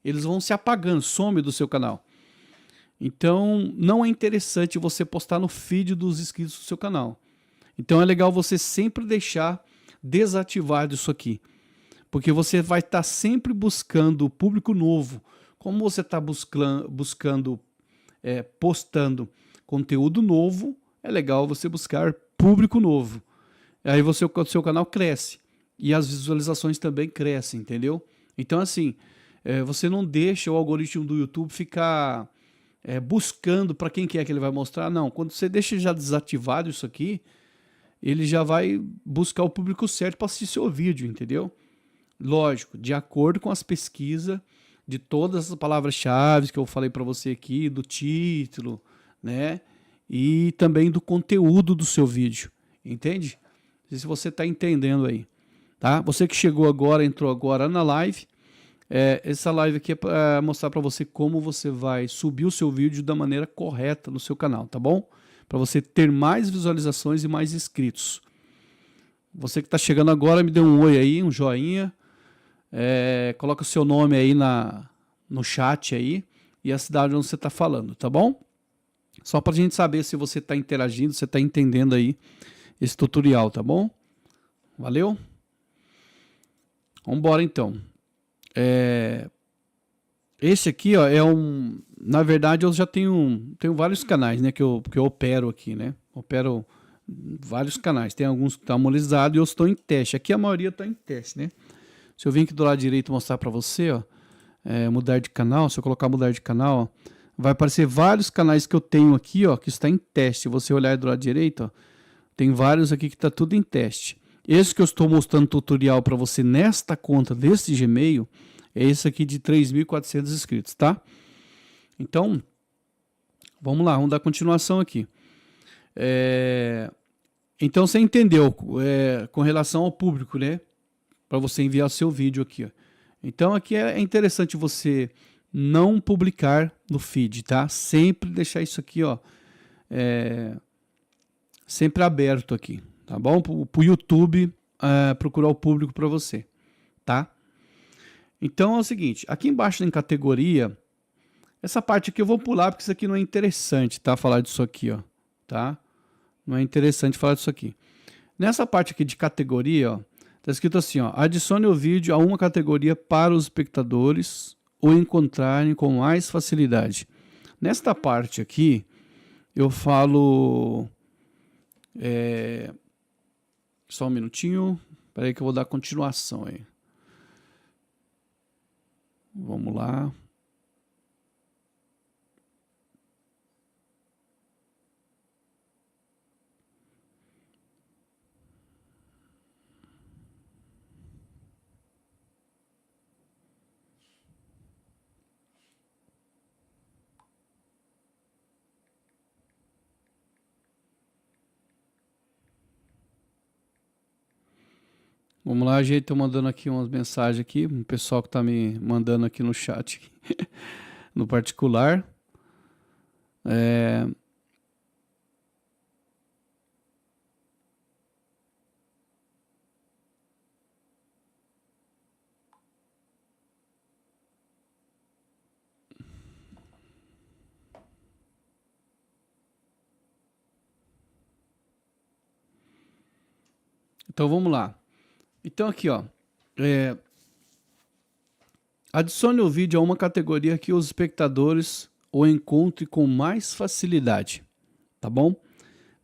Eles vão se apagando, some do seu canal. Então, não é interessante você postar no feed dos inscritos do seu canal. Então, é legal você sempre deixar desativado isso aqui. Porque você vai estar sempre buscando público novo. Como você está postando conteúdo novo, é legal você buscar público novo. Aí o seu canal cresce. E as visualizações também crescem, entendeu? Então, assim, você não deixa o algoritmo do YouTube ficar buscando para quem que ele vai mostrar. Não, quando você deixa já desativado isso aqui, ele já vai buscar o público certo para assistir seu vídeo, entendeu? Lógico, de acordo com as pesquisas de todas as palavras-chave que eu falei para você aqui, do título, né? E também do conteúdo do seu vídeo, entende? Não sei se você está entendendo aí, tá? Você que chegou agora, entrou agora na live, essa live aqui é para mostrar para você como você vai subir o seu vídeo da maneira correta no seu canal, tá bom? Para você ter mais visualizações e mais inscritos. Você que está chegando agora, me dê um oi aí, um joinha, coloca o seu nome aí no chat aí e a cidade onde você está falando, tá bom? Só para a gente saber se você está interagindo, se você está entendendo aí esse tutorial, tá bom? Valeu? Vamos embora então. Esse aqui, ó, na verdade, eu já tenho vários canais, né, que eu opero aqui, né? Opero vários canais. Tem alguns que estão monetizados e eu estou em teste. Aqui a maioria está em teste, né? Se eu vir aqui do lado direito mostrar para você, ó, mudar de canal, se eu colocar mudar de canal, ó, vai aparecer vários canais que eu tenho aqui, ó, que está em teste. Se você olhar do lado direito, ó, tem vários aqui que está tudo em teste. Esse que eu estou mostrando tutorial para você nesta conta desse Gmail é esse aqui de 3.400 inscritos, tá? Então, vamos lá, vamos dar continuação aqui. Então você entendeu com relação ao público, né? Para você enviar seu vídeo aqui, ó. Então aqui é interessante você não publicar no feed, tá? Sempre deixar isso aqui, ó, sempre aberto aqui, tá bom? Para o YouTube procurar o público para você, tá? Então é o seguinte, aqui embaixo em categoria, essa parte aqui eu vou pular porque isso aqui não é interessante, tá? Falar disso aqui, ó, tá? Não é interessante falar disso aqui. Nessa parte aqui de categoria, ó, tá escrito assim, ó, adicione o vídeo a uma categoria para os espectadores o encontrarem com mais facilidade. Nesta parte aqui, eu falo... só um minutinho. Espera aí que eu vou dar continuação aí. Vamos lá. Vamos lá, gente, tô mandando aqui umas mensagens aqui, um pessoal que tá me mandando aqui no chat, no particular. Então vamos lá. Então aqui, ó, adicione o vídeo a uma categoria que os espectadores o encontrem com mais facilidade, tá bom?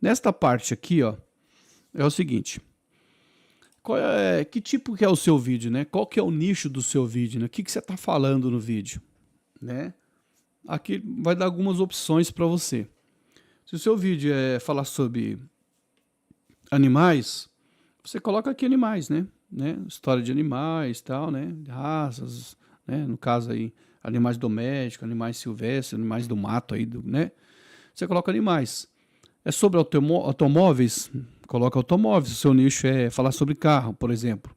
Nesta parte aqui, ó, é o seguinte, que tipo que é o seu vídeo, né? Qual que é o nicho do seu vídeo, né? O que você está falando no vídeo, né? Aqui vai dar algumas opções para você. Se o seu vídeo é falar sobre animais, você coloca aqui animais, né? História de animais, tal, né? Raças, né? No caso aí, animais domésticos, animais silvestres, animais do mato aí, né? Você coloca animais. É sobre automóveis, coloca automóveis. O seu nicho é falar sobre carro, por exemplo.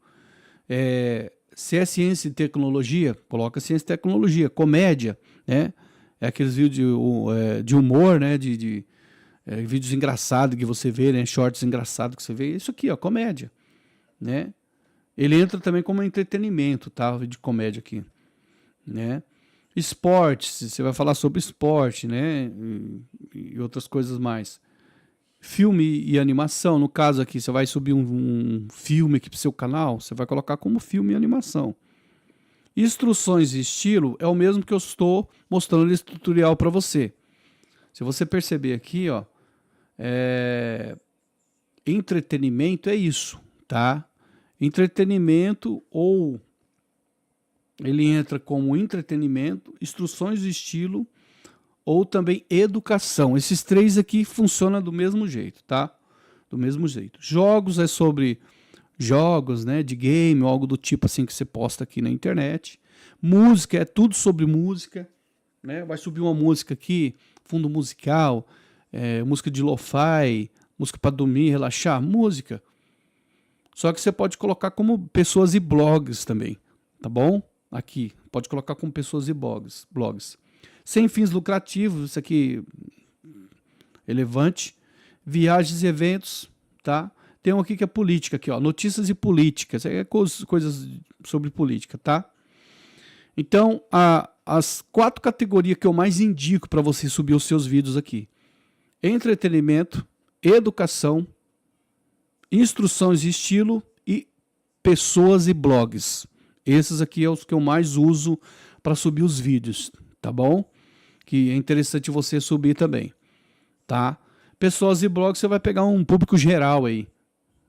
Se é ciência e tecnologia, coloca ciência e tecnologia. Comédia, né? É aqueles vídeos de humor, né? Vídeos engraçados que você vê, né? Shorts engraçados que você vê. Isso aqui, ó, comédia, né? Ele entra também como entretenimento, tá? De comédia aqui, né? Esportes, você vai falar sobre esporte, né? E outras coisas mais. Filme e animação, no caso aqui, você vai subir um filme aqui para o seu canal, você vai colocar como filme e animação. Instruções e estilo é o mesmo que eu estou mostrando nesse tutorial para você. Se você perceber aqui, ó, entretenimento é isso, tá? Entretenimento, ou ele entra como entretenimento, instruções de estilo, ou também educação. Esses três aqui funcionam do mesmo jeito, tá? Do mesmo jeito. Jogos é sobre jogos, né, de game, ou algo do tipo assim que você posta aqui na internet. Música, é tudo sobre música, né? Vai subir uma música aqui, fundo musical, música de lo-fi, música para dormir, relaxar, música. Só que você pode colocar como pessoas e blogs também, tá bom? Aqui, pode colocar como pessoas e blogs. Sem fins lucrativos, isso aqui relevante. Viagens e eventos, tá? Tem um aqui que é política, aqui, ó, notícias e políticas, é coisas sobre política, tá? Então, as 4 categorias que eu mais indico para você subir os seus vídeos aqui: entretenimento, educação, instruções e estilo e pessoas e blogs. Esses aqui é os que eu mais uso para subir os vídeos, tá bom? Que é interessante você subir também, tá? Pessoas e blogs, você vai pegar um público geral aí,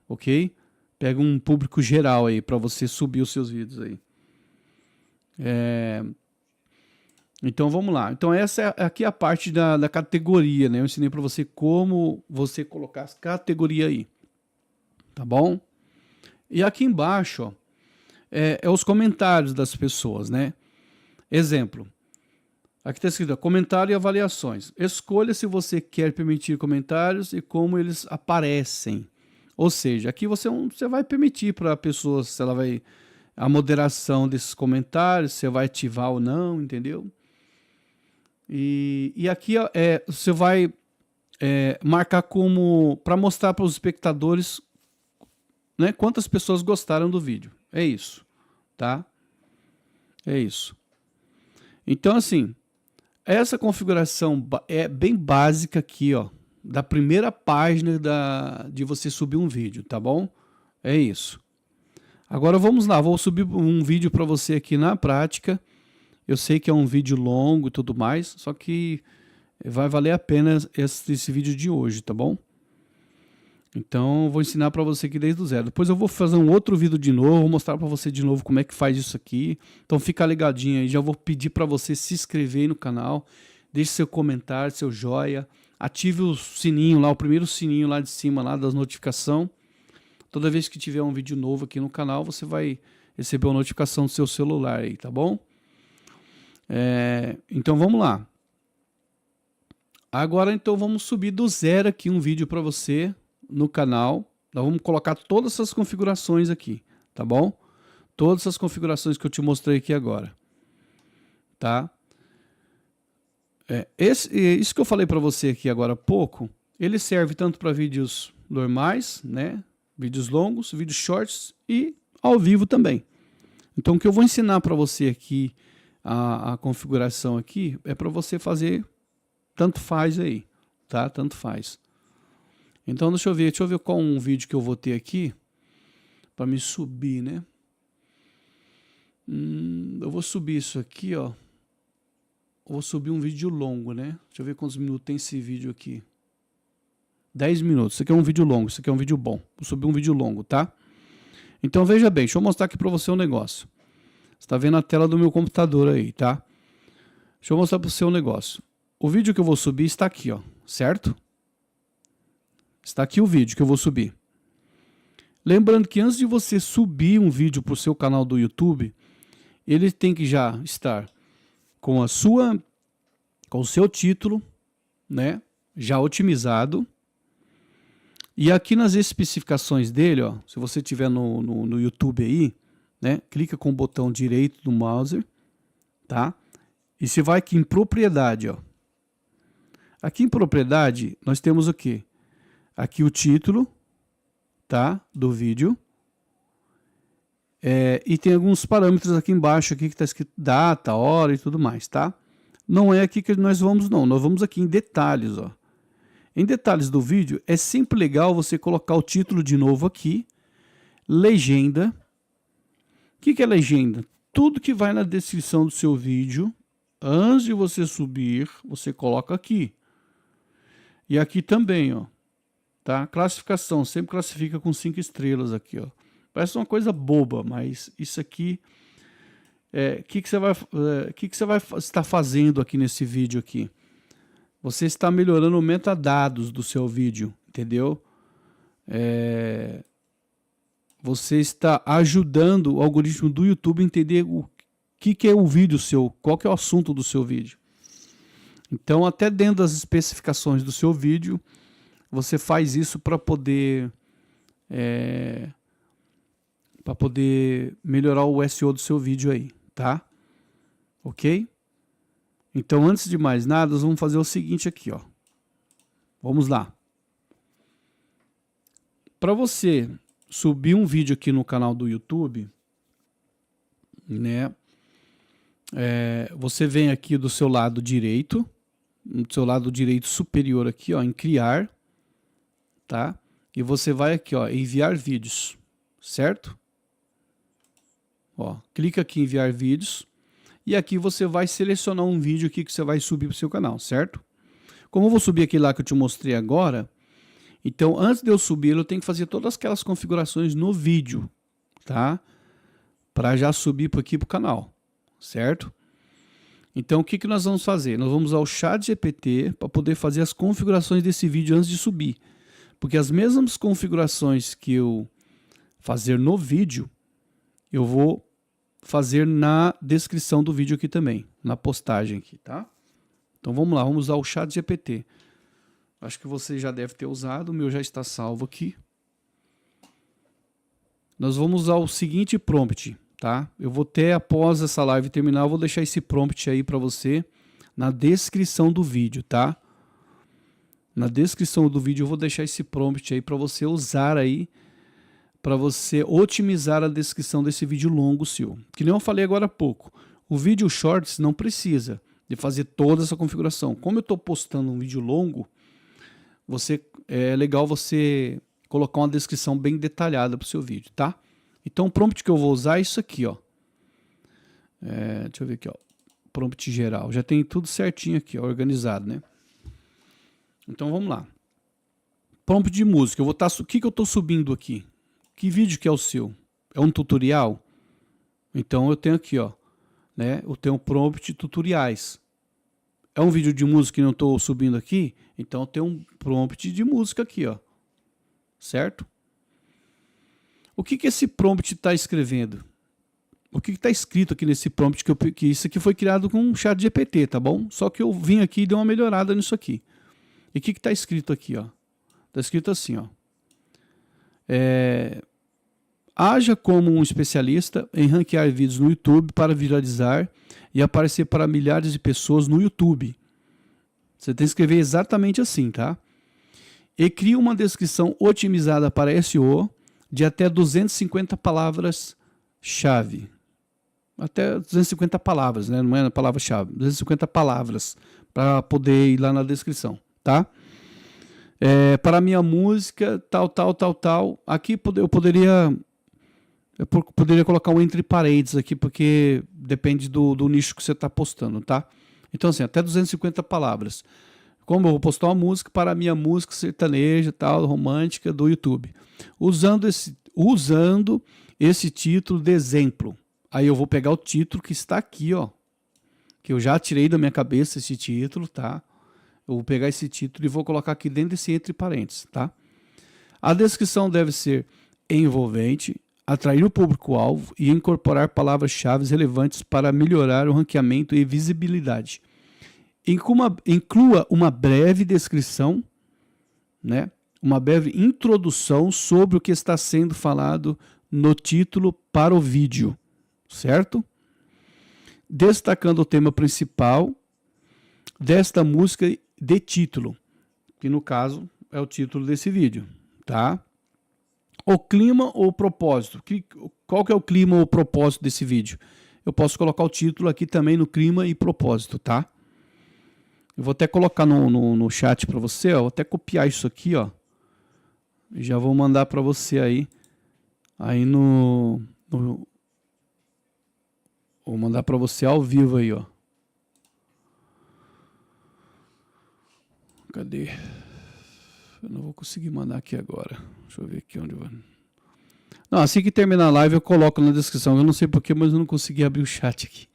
ok? Pega um público geral aí para você subir os seus vídeos aí. Então vamos lá. Então essa é aqui a parte da categoria, né? Eu ensinei para você como você colocar as categorias aí, tá bom? E aqui embaixo, ó, é os comentários das pessoas, né? Exemplo. Aqui está escrito, ó, comentário e avaliações. Escolha se você quer permitir comentários e como eles aparecem. Ou seja, aqui você vai permitir para a pessoa se ela vai a moderação desses comentários, se vai ativar ou não, entendeu? E aqui ó, você vai marcar como para mostrar para os espectadores, né, quantas pessoas gostaram do vídeo. É isso, tá? É isso. Então assim, essa configuração é bem básica aqui, ó, da primeira página de você subir um vídeo, tá bom? É isso. Agora vamos lá, vou subir um vídeo para você aqui na prática. Eu sei que é um vídeo longo e tudo mais, só que vai valer a pena esse vídeo de hoje, tá bom? Então eu vou ensinar para você aqui desde o zero. Depois eu vou fazer um outro vídeo de novo, vou mostrar para você de novo como é que faz isso aqui. Então fica ligadinho aí, já vou pedir para você se inscrever aí no canal, deixe seu comentário, seu joia, ative o sininho lá, o primeiro sininho lá de cima lá das notificações. Toda vez que tiver um vídeo novo aqui no canal, você vai receber uma notificação do seu celular aí, tá bom? Então vamos lá. Agora então vamos subir do zero aqui um vídeo para você no canal. Nós vamos colocar todas essas configurações aqui, tá bom? Todas essas configurações que eu te mostrei aqui agora, tá? Isso que eu falei para você aqui agora há pouco, ele serve tanto para vídeos normais, né? Vídeos longos, vídeos shorts e ao vivo também. Então o que eu vou ensinar para você aqui, a configuração aqui, é para você fazer, tanto faz aí, tá? Tanto faz. Então deixa eu ver qual um vídeo que eu vou ter aqui, para me subir, né? Eu vou subir isso aqui, ó. Eu vou subir um vídeo longo, né? Deixa eu ver quantos minutos tem esse vídeo aqui. 10 minutos. Isso aqui é um vídeo longo, isso aqui é um vídeo bom. Vou subir um vídeo longo, tá? Então veja bem, deixa eu mostrar aqui para você um negócio. Você está vendo a tela do meu computador aí, tá? Deixa eu mostrar para você um negócio. O vídeo que eu vou subir está aqui, ó, certo? Está aqui o vídeo que eu vou subir. Lembrando que antes de você subir um vídeo para o seu canal do YouTube, ele tem que já estar com o seu título, né, já otimizado. E aqui nas especificações dele, ó, se você tiver no YouTube aí, né, clica com o botão direito do mouse, tá? E você vai aqui em propriedade, ó. Aqui em propriedade, nós temos o quê? Aqui o título, tá, do vídeo. E tem alguns parâmetros aqui embaixo aqui que está escrito data, hora e tudo mais, tá? Não é aqui que nós vamos não, nós vamos aqui em detalhes, ó. Em detalhes do vídeo, é sempre legal você colocar o título de novo aqui, legenda. O que é legenda? Tudo que vai na descrição do seu vídeo, antes de você subir, você coloca aqui. E aqui também, ó, tá? Classificação, sempre classifica com 5 estrelas aqui, ó. Parece uma coisa boba, mas isso aqui que você vai estar fazendo aqui nesse vídeo aqui? Você está melhorando o metadados do seu vídeo, entendeu? Você está ajudando o algoritmo do YouTube a entender que é o vídeo seu, qual que é o assunto do seu vídeo. Então, até dentro das especificações do seu vídeo, você faz isso para poder melhorar o SEO do seu vídeo aí, tá? Ok? Então, antes de mais nada, nós vamos fazer o seguinte aqui, ó. Vamos lá. Para você subir um vídeo aqui no canal do YouTube, né? Você vem aqui do seu lado direito, do seu lado direito superior aqui, ó, em criar, tá? E você vai aqui, ó, enviar vídeos, certo? Ó, clica aqui em enviar vídeos e aqui você vai selecionar um vídeo aqui que você vai subir para o seu canal, certo? Como eu vou subir aquele lá que eu te mostrei agora, então antes de eu subir eu tenho que fazer todas aquelas configurações no vídeo, tá? Para já subir aqui para o canal, certo? Então o que nós vamos fazer? Nós vamos usar o ChatGPT para poder fazer as configurações desse vídeo antes de subir. Porque as mesmas configurações que eu fazer no vídeo, eu vou fazer na descrição do vídeo aqui também, na postagem aqui, tá? Então vamos lá, vamos usar o ChatGPT. Acho que você já deve ter usado, o meu já está salvo aqui. Nós vamos usar o seguinte prompt, tá? Eu vou ter, após essa live terminar, eu vou deixar esse prompt aí para você na descrição do vídeo, tá? Na descrição do vídeo eu vou deixar esse prompt aí para você usar aí, para você otimizar a descrição desse vídeo longo seu. Que nem eu falei agora há pouco, o vídeo Shorts não precisa de fazer toda essa configuração. Como eu estou postando um vídeo longo, é legal você colocar uma descrição bem detalhada para o seu vídeo, tá? Então o prompt que eu vou usar é isso aqui, ó. Deixa eu ver aqui, ó. Prompt geral. Já tem tudo certinho aqui, ó, organizado, né? Então vamos lá. Prompt de música. O que eu estou subindo aqui? Que vídeo que é o seu? É um tutorial? Então eu tenho aqui, ó, né? Eu tenho prompt tutoriais. É um vídeo de música que não estou subindo aqui? Então eu tenho um prompt de música aqui, ó. Certo? O que esse prompt está escrevendo? O que está escrito aqui nesse prompt? Que isso aqui foi criado com um ChatGPT, tá bom? Só que eu vim aqui e dei uma melhorada nisso aqui. E o que está escrito aqui, ó? Está escrito assim, ó. Haja como um especialista em ranquear vídeos no YouTube para viralizar e aparecer para milhares de pessoas no YouTube. Você tem que escrever exatamente assim, tá? E cria uma descrição otimizada para SEO de até 250 palavras-chave. Até 250 palavras, né? Não é a palavra-chave. 250 palavras para poder ir lá na descrição, tá? Para a minha música, tal. Aqui eu poderia colocar um entre parênteses aqui, porque depende do nicho que você está postando, tá? Então, assim, até 250 palavras. Como eu vou postar uma música para a minha música sertaneja, tal, romântica do YouTube. Usando esse título de exemplo. Aí eu vou pegar o título que está aqui, ó. Que eu já tirei da minha cabeça esse título, tá? Eu vou pegar esse título e vou colocar aqui dentro desse entre parênteses, tá? A descrição deve ser envolvente, atrair o público-alvo e incorporar palavras-chave relevantes para melhorar o ranqueamento e visibilidade. Inclua uma breve descrição, né? Uma breve introdução sobre o que está sendo falado no título para o vídeo, certo? Destacando o tema principal desta música de título, que no caso é o título desse vídeo, tá? O clima ou o propósito. Qual que é o clima ou o propósito desse vídeo? Eu posso colocar o título aqui também no clima e propósito, tá? Eu vou até colocar no chat para você, ó. Vou até copiar isso aqui, ó. E já vou mandar para você aí. Vou mandar para você ao vivo aí, ó. Cadê? Eu não vou conseguir mandar aqui agora. Deixa eu ver aqui onde vai. Não, assim que terminar a live eu coloco na descrição. Eu não sei porquê, mas eu não consegui abrir o chat aqui.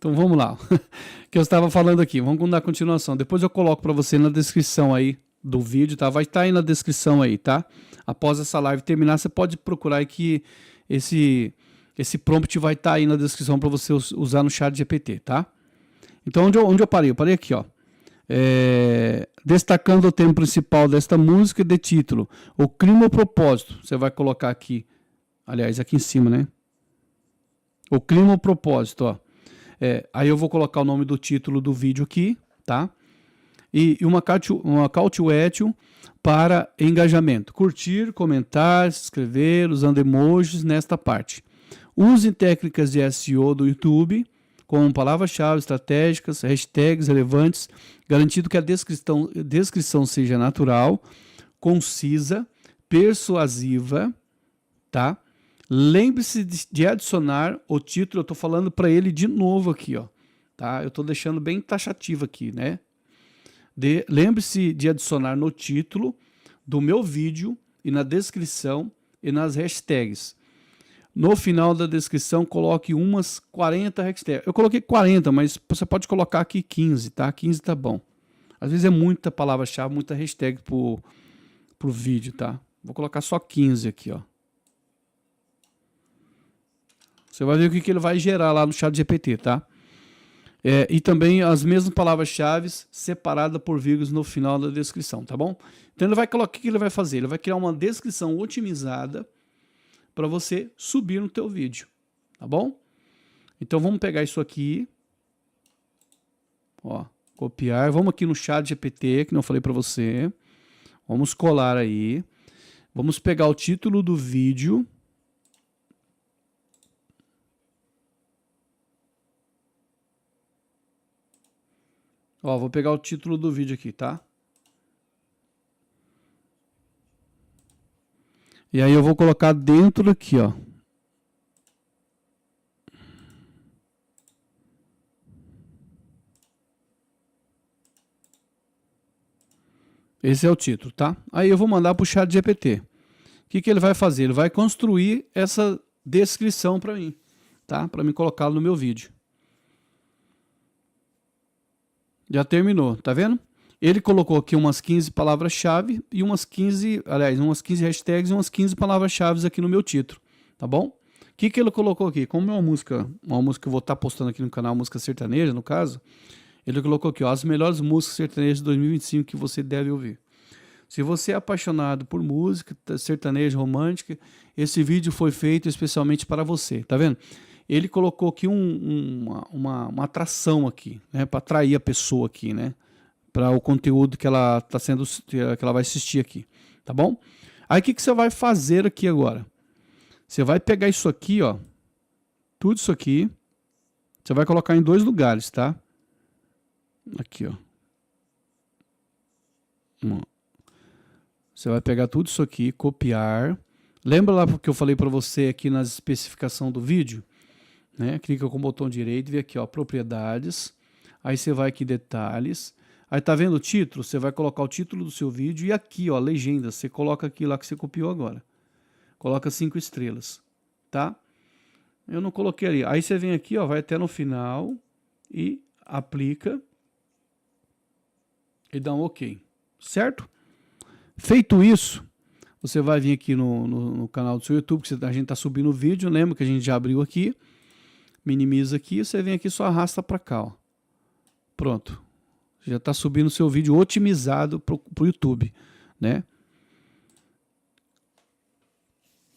Então vamos lá. Que eu estava falando aqui. Vamos dar continuação. Depois eu coloco para você na descrição aí do vídeo, tá? Vai estar aí na descrição aí, tá? Após essa live terminar, você pode procurar aí que esse prompt vai estar aí na descrição para você usar no chat GPT, tá? Então onde eu parei? Eu parei aqui, ó. Destacando o tema principal desta música de título, o clima ou propósito. Você vai colocar aqui, aliás, aqui em cima, né? O clima ou propósito, ó. Aí eu vou colocar o nome do título do vídeo aqui, tá? E uma call to action para engajamento. Curtir, comentar, se inscrever, usando emojis nesta parte. Use técnicas de SEO do YouTube, com palavras-chave estratégicas, hashtags relevantes, garantindo que a descrição seja natural, concisa, persuasiva, tá? Lembre-se de adicionar o título, eu estou falando para ele de novo aqui, ó, tá? Eu estou deixando bem taxativo aqui, né? Lembre-se de adicionar no título do meu vídeo e na descrição e nas hashtags. No final da descrição, coloque umas 40 hashtags. Eu coloquei 40, mas você pode colocar aqui 15, tá? 15 tá bom. Às vezes é muita palavra-chave, muita hashtag pro vídeo, tá? Vou colocar só 15 aqui, ó. Você vai ver o que ele vai gerar lá no chat GPT, tá? E também as mesmas palavras-chave separadas por vírgulas no final da descrição, tá bom? Então ele vai colocar, o que ele vai fazer? Ele vai criar uma descrição otimizada para você subir no teu vídeo, tá bom? Então vamos pegar isso aqui, ó, copiar, vamos aqui no chat GPT, que não falei para você, vamos colar aí, vamos pegar o título do vídeo, ó, vou pegar o título do vídeo aqui, tá? E aí eu vou colocar dentro aqui, ó. Esse é o título, tá? Aí eu vou mandar para o chat GPT. O que ele vai fazer? Ele vai construir essa descrição para mim, tá? Para me colocar no meu vídeo. Já terminou, tá vendo? Ele colocou aqui umas 15 palavras-chave e umas 15 hashtags e umas 15 palavras-chave aqui no meu título, tá bom? O que ele colocou aqui? Como é uma música que eu vou estar postando aqui no canal, música sertaneja, no caso, ele colocou aqui, ó, as melhores músicas sertanejas de 2025 que você deve ouvir. Se você é apaixonado por música sertaneja romântica, esse vídeo foi feito especialmente para você, tá vendo? Ele colocou aqui uma atração aqui, né, para atrair a pessoa aqui, né, para o conteúdo que ela que ela vai assistir aqui, tá bom? Aí o que você vai fazer aqui agora? Você vai pegar isso aqui, ó, tudo isso aqui, você vai colocar em 2 lugares, tá? Aqui, ó. Você vai pegar tudo isso aqui, copiar. Lembra lá que eu falei para você aqui nas especificações do vídeo? Né? Clica com o botão direito, vê aqui, ó, propriedades. Aí você vai aqui, detalhes. Aí tá vendo o título? Você vai colocar o título do seu vídeo e aqui, ó, legenda. Você coloca aqui lá que você copiou agora. Coloca 5 estrelas, tá? Eu não coloquei ali. Aí você vem aqui, ó, vai até no final e aplica e dá um OK, certo? Feito isso, você vai vir aqui no canal do seu YouTube, que a gente está subindo o vídeo, lembra que a gente já abriu aqui, minimiza aqui, você vem aqui e só arrasta para cá, ó. Pronto, já está subindo o seu vídeo otimizado para o YouTube, né?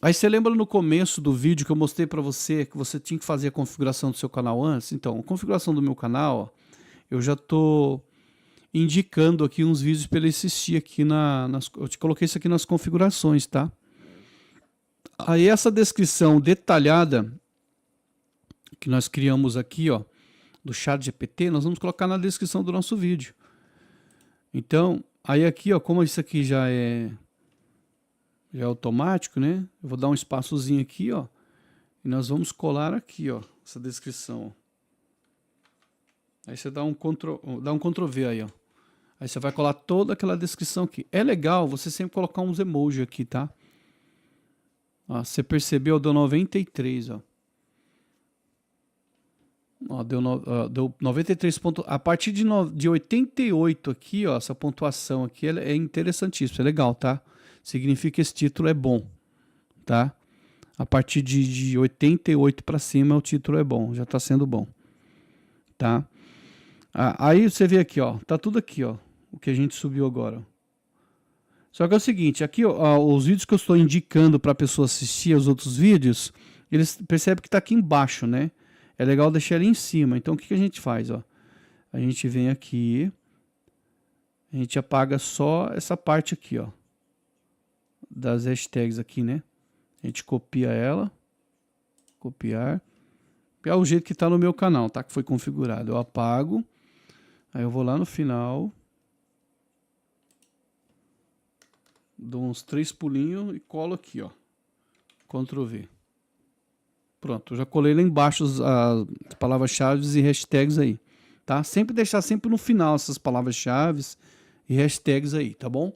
Aí você lembra no começo do vídeo que eu mostrei para você que você tinha que fazer a configuração do seu canal antes? Então, a configuração do meu canal, ó, eu já estou indicando aqui uns vídeos para ele assistir aqui eu te coloquei isso aqui nas configurações, tá? Aí essa descrição detalhada que nós criamos aqui, ó, do chat GPT, nós vamos colocar na descrição do nosso vídeo. Então, aí aqui, ó, como isso aqui já é automático, né? Eu vou dar um espaçozinho aqui, ó, e nós vamos colar aqui, ó, essa descrição, ó. Aí você dá um Ctrl V aí, ó. Aí você vai colar toda aquela descrição aqui. É legal você sempre colocar uns emojis aqui, tá? Ó, você percebeu, deu 93, ó. Ó, deu 93 pontos. A partir de 88 aqui, ó, essa pontuação aqui é interessantíssima, é legal, tá? Significa que esse título é bom, tá? A partir de 88 para cima o título é bom, já está sendo bom, tá? Aí você vê aqui, ó, tá tudo aqui, ó, o que a gente subiu agora. Só que é o seguinte, aqui ó, os vídeos que eu estou indicando para a pessoa assistir aos outros vídeos, eles percebem que está aqui embaixo, né? É legal deixar ele em cima. Então o que a gente faz, ó? A gente vem aqui, a gente apaga só essa parte aqui, ó, das hashtags aqui, né? A gente copia ela, copiar. É o jeito que está no meu canal, tá? Que foi configurado. Eu apago, aí eu vou lá no final, dou uns 3 pulinhos e colo aqui, ó. Ctrl V. Pronto, eu já colei lá embaixo as palavras-chave e hashtags aí, tá? Sempre deixar sempre no final essas palavras-chave e hashtags aí, tá bom?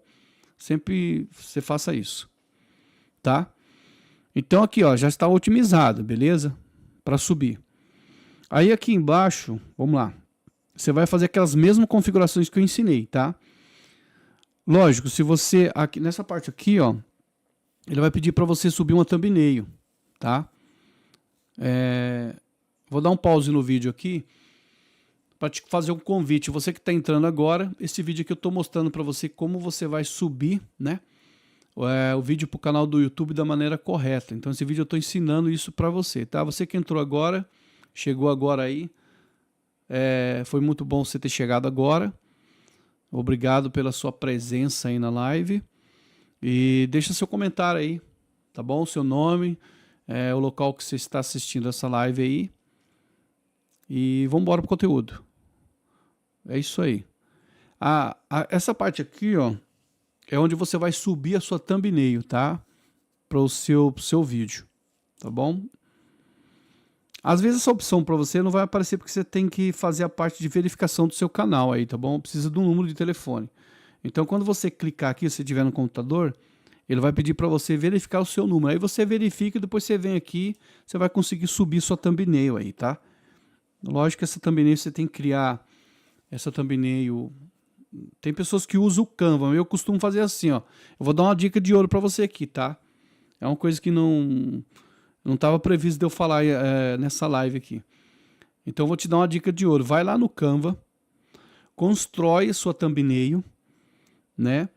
Sempre você faça isso, tá? Então aqui, ó, já está otimizado, beleza? Para subir. Aí aqui embaixo, vamos lá. Você vai fazer aquelas mesmas configurações que eu ensinei, tá? Lógico, se você aqui nessa parte aqui, ó, ele vai pedir para você subir uma thumbnail, tá? Vou dar um pause no vídeo aqui para te fazer um convite. Você que está entrando agora, esse vídeo aqui eu estou mostrando para você como você vai subir, né? O vídeo para o canal do YouTube da maneira correta. Então esse vídeo eu estou ensinando isso para você, tá? Você que entrou agora, chegou agora aí, foi muito bom você ter chegado agora. Obrigado pela sua presença aí na live. E deixa seu comentário aí, tá bom? Seu nome, o local que você está assistindo essa live aí. E vamos embora pro conteúdo. É isso aí. Essa parte aqui, ó, é onde você vai subir a sua thumbnail, tá? Para o seu vídeo, tá bom? Às vezes essa opção para você não vai aparecer porque você tem que fazer a parte de verificação do seu canal aí, tá bom? Precisa de um número de telefone. Então quando você clicar aqui, se você estiver no computador, ele vai pedir para você verificar o seu número. Aí você verifica e depois você vem aqui, você vai conseguir subir sua thumbnail aí, tá? Lógico que essa thumbnail você tem que criar essa thumbnail. Tem pessoas que usam o Canva, eu costumo fazer assim, ó. Eu vou dar uma dica de ouro para você aqui, tá? É uma coisa que não estava previsto de eu falar nessa live aqui. Então eu vou te dar uma dica de ouro. Vai lá no Canva, constrói a sua thumbnail, né?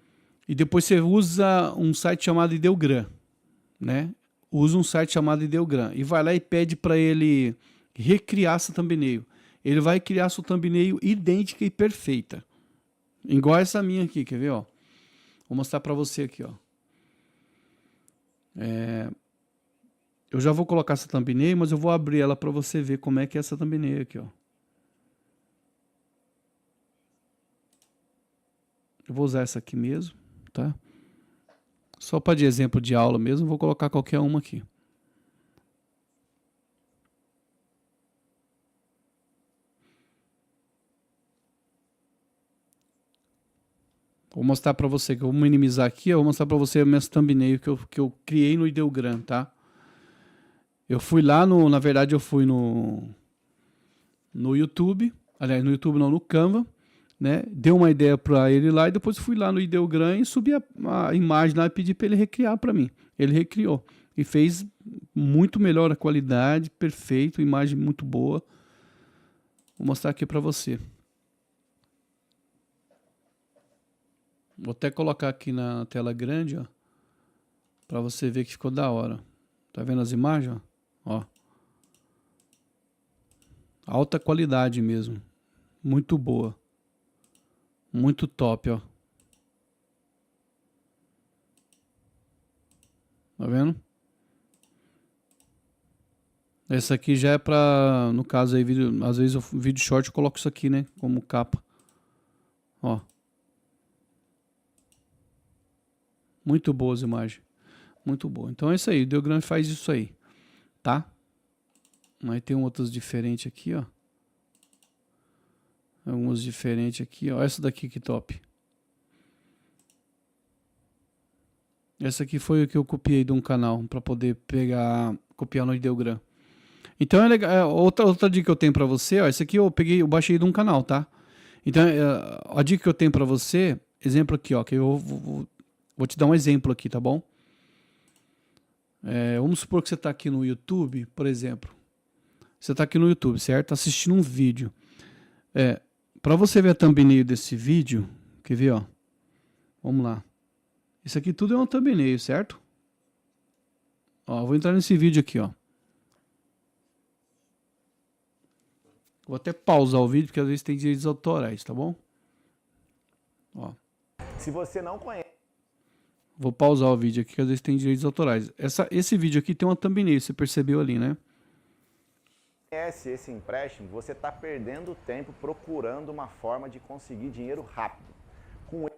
E depois você usa um site chamado Ideogram, né? Usa um site chamado Ideogram e vai lá e pede para ele recriar essa thumbnail. Ele vai criar sua thumbnail idêntica e perfeita. Igual essa minha aqui, quer ver, ó? Vou mostrar para você aqui, ó. Eu já vou colocar essa thumbnail, mas eu vou abrir ela para você ver como é que é essa thumbnail aqui, ó. Eu vou usar essa aqui mesmo, tá? Só para de exemplo de aula mesmo, vou colocar qualquer uma aqui. Vou mostrar para você, que eu vou minimizar aqui, eu vou mostrar para você a minha thumbnail que eu criei no Ideogram, tá? Eu fui lá na verdade eu fui no YouTube, aliás, no YouTube não, no Canva, né? Dei uma ideia para ele lá e depois fui lá no Ideogram e subi a imagem lá e pedi para ele recriar para mim. Ele recriou e fez muito melhor a qualidade, perfeito, imagem muito boa. Vou mostrar aqui para você. Vou até colocar aqui na tela grande, ó, para você ver que ficou da hora. Tá vendo as imagens, ó? Alta qualidade mesmo. Muito boa. Muito top, ó. Tá vendo? Essa aqui já é pra, no caso aí, vídeo, às vezes o vídeo short eu coloco isso aqui, né, como capa. Ó. Muito boas imagens. Muito boa. Então é isso aí, o Ideogram faz isso aí, tá? Aí tem outras diferentes aqui, ó. Algumas diferentes aqui, ó. Essa daqui que top. Essa aqui foi o que eu copiei de um canal para poder copiar no Ideogram. Então é legal. Outra dica que eu tenho para você, ó, esse aqui eu baixei de um canal, tá? Então a dica que eu tenho para você, exemplo aqui, ó, que eu vou te dar um exemplo aqui, tá bom? Vamos supor que você está aqui no YouTube, por exemplo. Você está aqui no YouTube, certo? Assistindo um vídeo. Para você ver a thumbnail desse vídeo, quer ver, ó? Vamos lá. Isso aqui tudo é uma thumbnail, certo? Ó, vou entrar nesse vídeo aqui, ó. Vou até pausar o vídeo, porque às vezes tem direitos autorais, tá bom? Ó. Se você não conhece Vou pausar o vídeo aqui, que às vezes tem direitos autorais. Esse vídeo aqui tem uma thumbnail, você percebeu ali, né? esse empréstimo, você está perdendo tempo procurando uma forma de conseguir dinheiro rápido. Com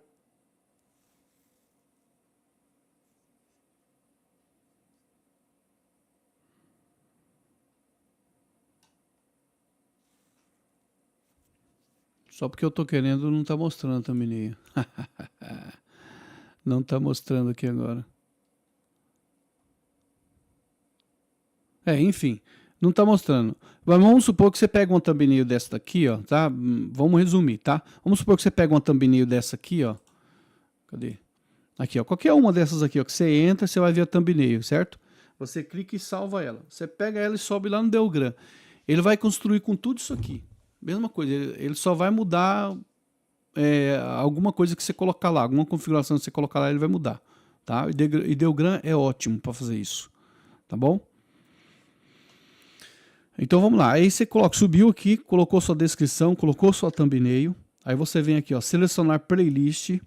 Só porque eu tô querendo, não tá mostrando a thumbnail. Não tá mostrando aqui agora. Enfim, não tá mostrando. Mas vamos supor que você pega uma thumbnail dessa daqui, ó, tá? Vamos resumir, tá? Vamos supor que você pega uma thumbnail dessa aqui, ó. Cadê? Aqui, ó. Qualquer uma dessas aqui, ó, que você entra, você vai ver a thumbnail, certo? Você clica e salva ela. Você pega ela e sobe lá no Delgram. Ele vai construir com tudo isso aqui. Mesma coisa, ele só vai mudar alguma coisa que você colocar lá, alguma configuração que você colocar lá, ele vai mudar, tá? E Delgram é ótimo para fazer isso, tá bom? Então vamos lá, aí você subiu aqui, colocou sua descrição, colocou sua thumbnail, aí você vem aqui, ó, selecionar playlist,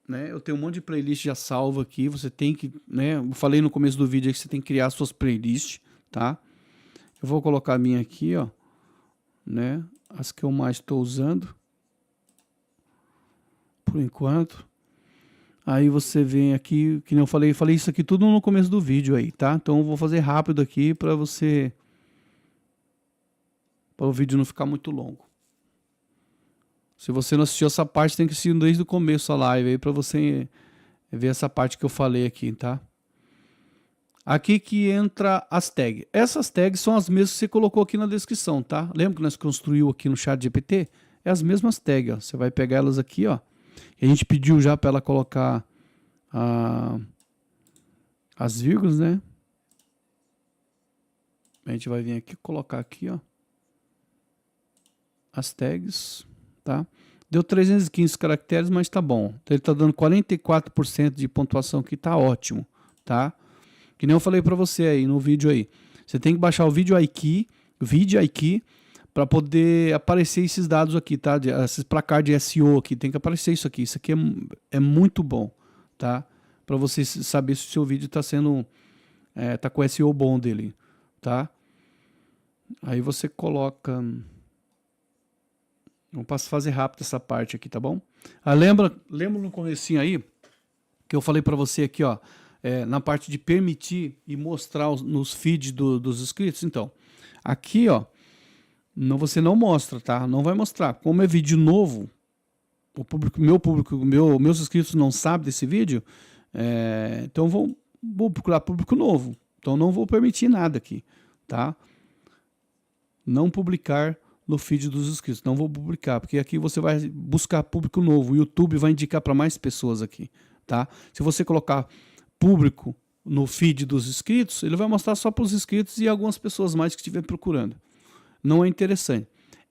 né? Eu tenho um monte de playlist já salvo aqui, você tem que, né? Eu falei no começo do vídeo que você tem que criar suas playlists, tá? Eu vou colocar a minha aqui, ó, né? As que eu mais estou usando por enquanto. Aí você vem aqui, que nem eu falei isso aqui tudo no começo do vídeo aí, tá? Então eu vou fazer rápido aqui para o vídeo não ficar muito longo. Se você não assistiu essa parte, tem que assistir desde o começo a live aí para você ver essa parte que eu falei aqui, tá? Aqui que entra as tags. Essas tags são as mesmas que você colocou aqui na descrição, tá? Lembra que nós construímos aqui no ChatGPT? É as mesmas tags, ó. Você vai pegar elas aqui, ó. A gente pediu já para ela colocar as vírgulas, né? A gente vai vir aqui colocar aqui, ó, as tags, tá? Deu 315 caracteres, mas tá bom. Então ele tá dando 44% de pontuação aqui, tá ótimo, tá? Que nem eu falei para você aí no vídeo aí. Você tem que baixar o VidIQ para poder aparecer esses dados aqui, tá? Esses placar de SEO aqui, tem que aparecer isso aqui. Isso aqui é muito bom, tá? Para você saber se o seu vídeo está sendo tá com SEO bom dele, tá? Aí você coloca. Vamos fazer rápido essa parte aqui, tá bom? Lembra no comecinho aí que eu falei para você aqui, ó, na parte de permitir e mostrar nos feeds dos inscritos? Então, aqui, ó, você não mostra, tá? Não vai mostrar. Como é vídeo novo, meus inscritos não sabem desse vídeo, então vou procurar público novo. Então não vou permitir nada aqui, tá? Não publicar no feed dos inscritos. Não vou publicar, porque aqui você vai buscar público novo. O YouTube vai indicar para mais pessoas aqui, tá? Se você colocar público no feed dos inscritos, ele vai mostrar só para os inscritos e algumas pessoas mais que estiverem procurando. Não é interessante.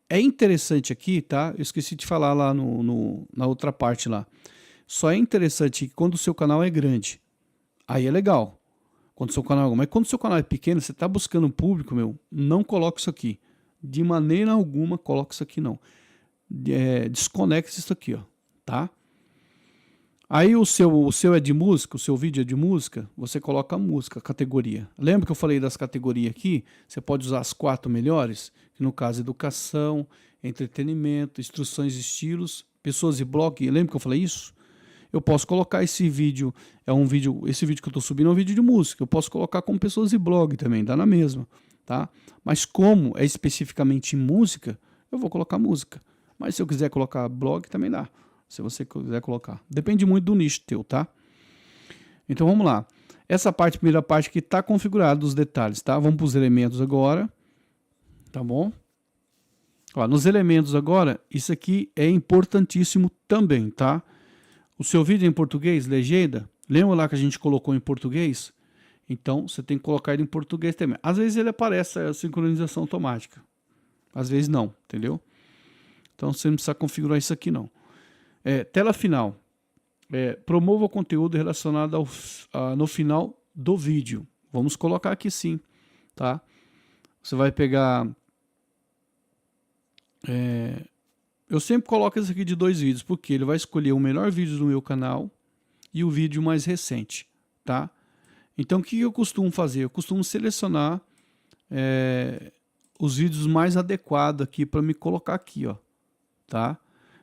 É interessante aqui, tá? Eu esqueci de falar lá na outra parte lá. Só é interessante quando o seu canal é grande. Aí é legal. Mas quando o seu canal é pequeno, você está buscando um público, não coloque isso aqui. De maneira alguma, coloque isso aqui não. Desconecte isso aqui, ó, tá? Aí o seu é de música, o seu vídeo é de música, você coloca a música, a categoria. Lembra que eu falei das categorias aqui? Você pode usar as 4 melhores, que no caso educação, entretenimento, instruções e estilos, pessoas e blog. Lembra que eu falei isso? Eu posso colocar esse vídeo, esse vídeo que eu estou subindo é um vídeo de música. Eu posso colocar como pessoas e blog também, dá na mesma, tá? Mas como é especificamente música, eu vou colocar música. Mas se eu quiser colocar blog, também dá. Se você quiser colocar. Depende muito do nicho teu, tá? Então vamos lá. Essa primeira parte aqui está configurada, os detalhes, tá? Vamos para os elementos agora. tá bom? Ó, nos elementos agora, isso aqui é importantíssimo também, tá? O seu vídeo é em português, legenda, lembra lá que a gente colocou em português? Então, você tem que colocar ele em português também. Às vezes ele aparece a sincronização automática, às vezes não, entendeu? Então, você não precisa configurar isso aqui, não. Tela final. Promova o conteúdo relacionado no final do vídeo. Vamos colocar aqui sim, tá? Você vai pegar... eu sempre coloco esse aqui de 2 vídeos, porque ele vai escolher o melhor vídeo do meu canal e o vídeo mais recente, tá? Então, o que eu costumo fazer? Eu costumo selecionar os vídeos mais adequados aqui para me colocar aqui, ó, tá?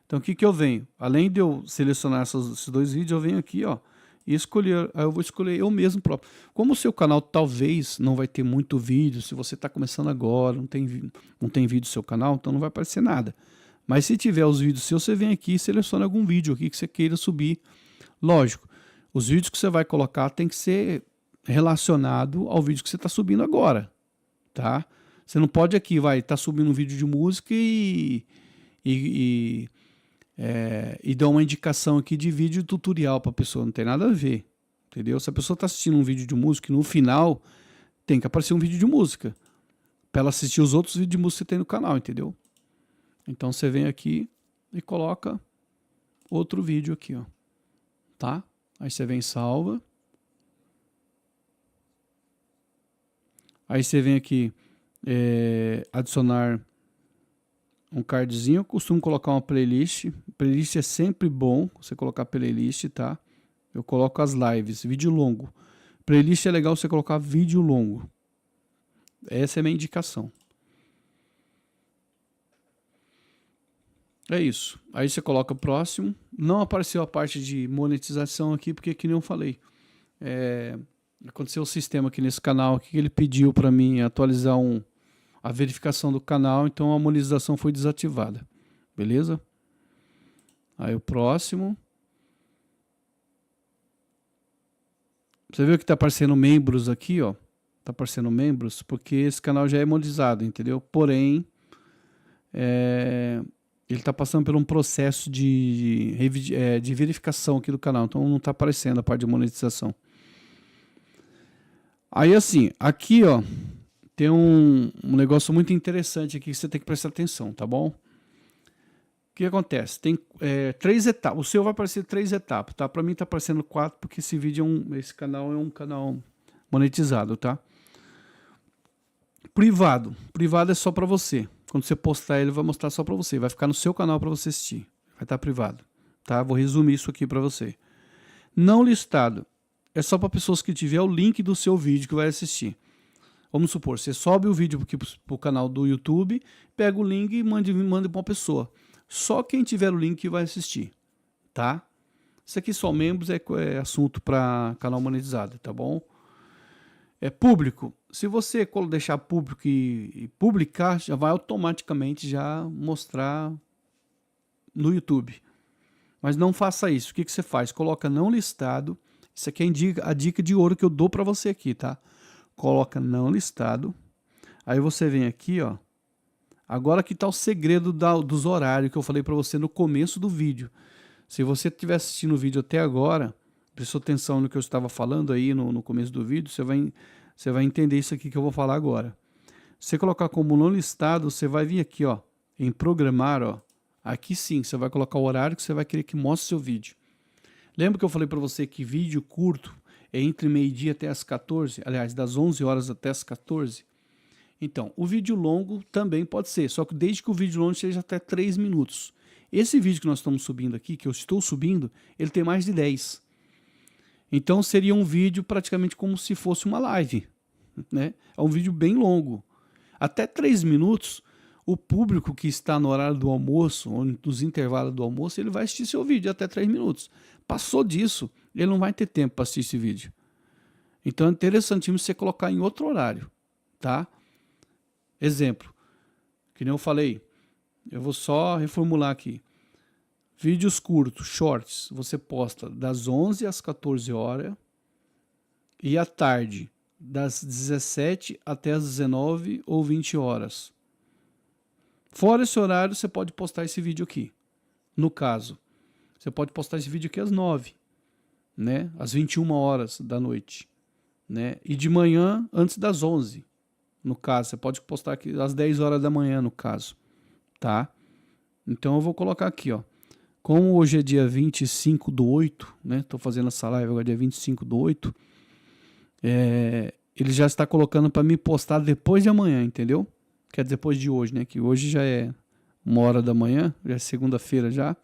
Então, o que eu venho? Além de eu selecionar esses 2 vídeos, eu venho aqui, ó, e escolher. Aí eu vou escolher eu mesmo próprio. Como o seu canal talvez não vai ter muito vídeo, se você está começando agora, não tem vídeo no seu canal, então não vai aparecer nada. Mas se tiver os vídeos seus, você vem aqui e seleciona algum vídeo aqui que você queira subir. Lógico, os vídeos que você vai colocar tem que ser relacionado ao vídeo que você está subindo agora, tá? Você não pode aqui, estar subindo um vídeo de música e dar uma indicação aqui de vídeo tutorial para a pessoa, não tem nada a ver, entendeu? Se a pessoa está assistindo um vídeo de música e no final tem que aparecer um vídeo de música para ela assistir os outros vídeos de música que tem no canal, entendeu? Então você vem aqui e coloca outro vídeo aqui, ó, tá? Aí você vem e salva. Aí você vem aqui adicionar um cardzinho. Eu costumo colocar uma playlist. Playlist é sempre bom você colocar playlist, tá? Eu coloco as lives, vídeo longo. Playlist é legal você colocar vídeo longo. Essa é a minha indicação. É isso. Aí você coloca próximo. Não apareceu a parte de monetização aqui, porque que nem eu falei. Aconteceu um sistema aqui nesse canal aqui, que ele pediu para mim atualizar a verificação do canal, então a monetização foi desativada. Beleza? Aí o próximo. Você viu que está aparecendo membros aqui, ó. Está aparecendo membros, porque esse canal já é monetizado, entendeu? Porém, ele está passando por um processo de verificação aqui do canal, então não está aparecendo a parte de monetização. Aí assim, aqui ó, tem um negócio muito interessante aqui que você tem que prestar atenção, tá bom? O que acontece? Tem 3 etapas, o seu vai aparecer 3 etapas, tá? Para mim tá aparecendo 4 porque esse vídeo esse canal é um canal monetizado, tá? Privado é só para você. Quando você postar ele vai mostrar só para você, vai ficar no seu canal para você assistir, vai estar privado, tá? Vou resumir isso aqui para você. Não listado é só para pessoas que tiver o link do seu vídeo que vai assistir. Vamos supor, você sobe o vídeo aqui para o canal do YouTube, pega o link e manda para uma pessoa. Só quem tiver o link vai assistir, tá? Isso aqui só membros é assunto para canal monetizado, tá bom? É público. Se você deixar público e publicar, já vai automaticamente já mostrar no YouTube. Mas não faça isso. O que você faz? Coloca não listado. Isso aqui é a dica de ouro que eu dou para você aqui, tá? Coloca não listado. Aí você vem aqui, ó. Agora que tá o segredo dos horários que eu falei para você no começo do vídeo. Se você estiver assistindo o vídeo até agora, prestou atenção no que eu estava falando aí no começo do vídeo, você vai entender isso aqui que eu vou falar agora. Se você colocar como não listado, você vai vir aqui, ó, em programar, ó. Aqui sim, você vai colocar o horário que você vai querer que mostre seu vídeo. Lembra que eu falei para você que vídeo curto é entre meio-dia até as 14, aliás, das 11 horas até as 14? Então, o vídeo longo também pode ser, só que desde que o vídeo longo seja até 3 minutos. Esse vídeo que nós estamos subindo aqui, que eu estou subindo, ele tem mais de 10. Então seria um vídeo praticamente como se fosse uma live, né? É um vídeo bem longo. Até 3 minutos, o público que está no horário do almoço, ou nos intervalos do almoço, ele vai assistir seu vídeo até 3 minutos. Passou disso, ele não vai ter tempo para assistir esse vídeo. Então é interessantíssimo você colocar em outro horário, tá? Exemplo, que nem eu falei, eu vou só reformular aqui. Vídeos curtos, shorts, você posta das 11 às 14 horas e à tarde, das 17 até as 19 ou 20 horas. Fora esse horário, você pode postar esse vídeo aqui. No caso, você pode postar esse vídeo aqui às 9, né? Às 21 horas da noite, né? E de manhã, antes das 11, no caso. Você pode postar aqui às 10 horas da manhã, no caso, tá? Então eu vou colocar aqui, ó. Como hoje é dia 25/8, né? Tô fazendo essa live agora dia 25/8. Ele já está colocando para me postar depois de amanhã, entendeu? Quer dizer, depois de hoje, né? Que hoje já é 1 hora da manhã, já é segunda-feira já.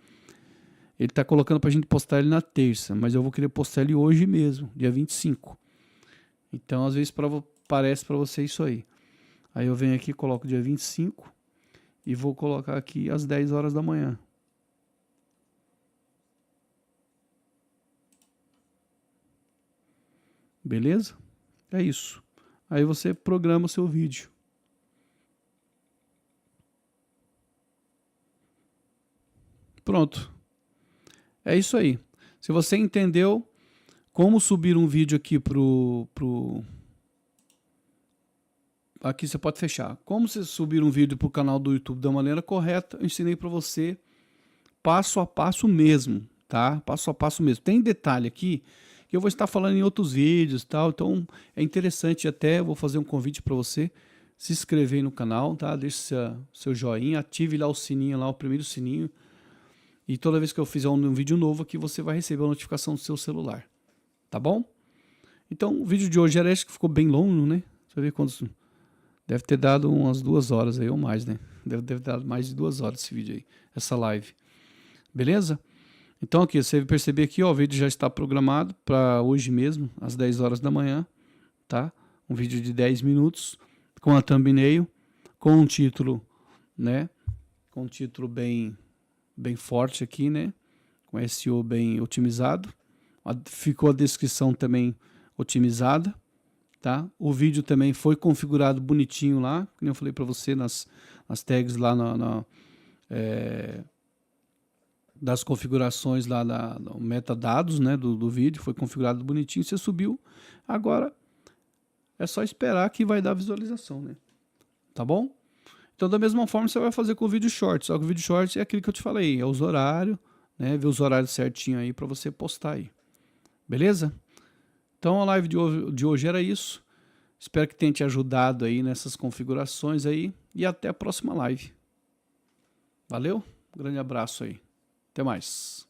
Ele está colocando para a gente postar ele na terça, mas eu vou querer postar ele hoje mesmo, dia 25. Então, às vezes, parece para você isso aí. Aí eu venho aqui, coloco dia 25 e vou colocar aqui às 10 horas da manhã. Beleza? É isso. Aí você programa o seu vídeo. Pronto. É isso aí. Se você entendeu como subir um vídeo aqui aqui você pode fechar. Como você subir um vídeo para o canal do YouTube da maneira correta, eu ensinei para você passo a passo mesmo, tá? Passo a passo mesmo. Tem detalhe aqui que eu vou estar falando em outros vídeos, tal. Então é interessante até, eu vou fazer um convite para você se inscrever no canal, tá? Deixe seu joinha, ative lá o sininho, lá o primeiro sininho. E toda vez que eu fizer um vídeo novo aqui, você vai receber a notificação do seu celular. Tá bom? Então, o vídeo de hoje era esse que ficou bem longo, né? Deixa eu ver quantos... Deve ter dado umas 2 horas aí ou mais, né? Deve ter dado mais de 2 horas esse vídeo aí, essa live. Beleza? Então aqui, você perceber aqui, ó, o vídeo já está programado para hoje mesmo, às 10 horas da manhã, tá? Um vídeo de 10 minutos, com a thumbnail, com um título, né? Com um título bem forte aqui, né? Com SEO bem otimizado. Ficou a descrição também otimizada, tá? O vídeo também foi configurado bonitinho lá, como eu falei para você nas tags lá das configurações lá no metadados, né, do vídeo, foi configurado bonitinho, você subiu. Agora é só esperar que vai dar visualização, né? Tá bom? Então, da mesma forma, você vai fazer com o vídeo short. Só que o vídeo short é aquilo que eu te falei, é os horários, né? Ver os horários certinho aí para você postar aí. Beleza? Então, a live de hoje era isso. Espero que tenha te ajudado aí nessas configurações aí. E até a próxima live. Valeu? Um grande abraço aí. Até mais.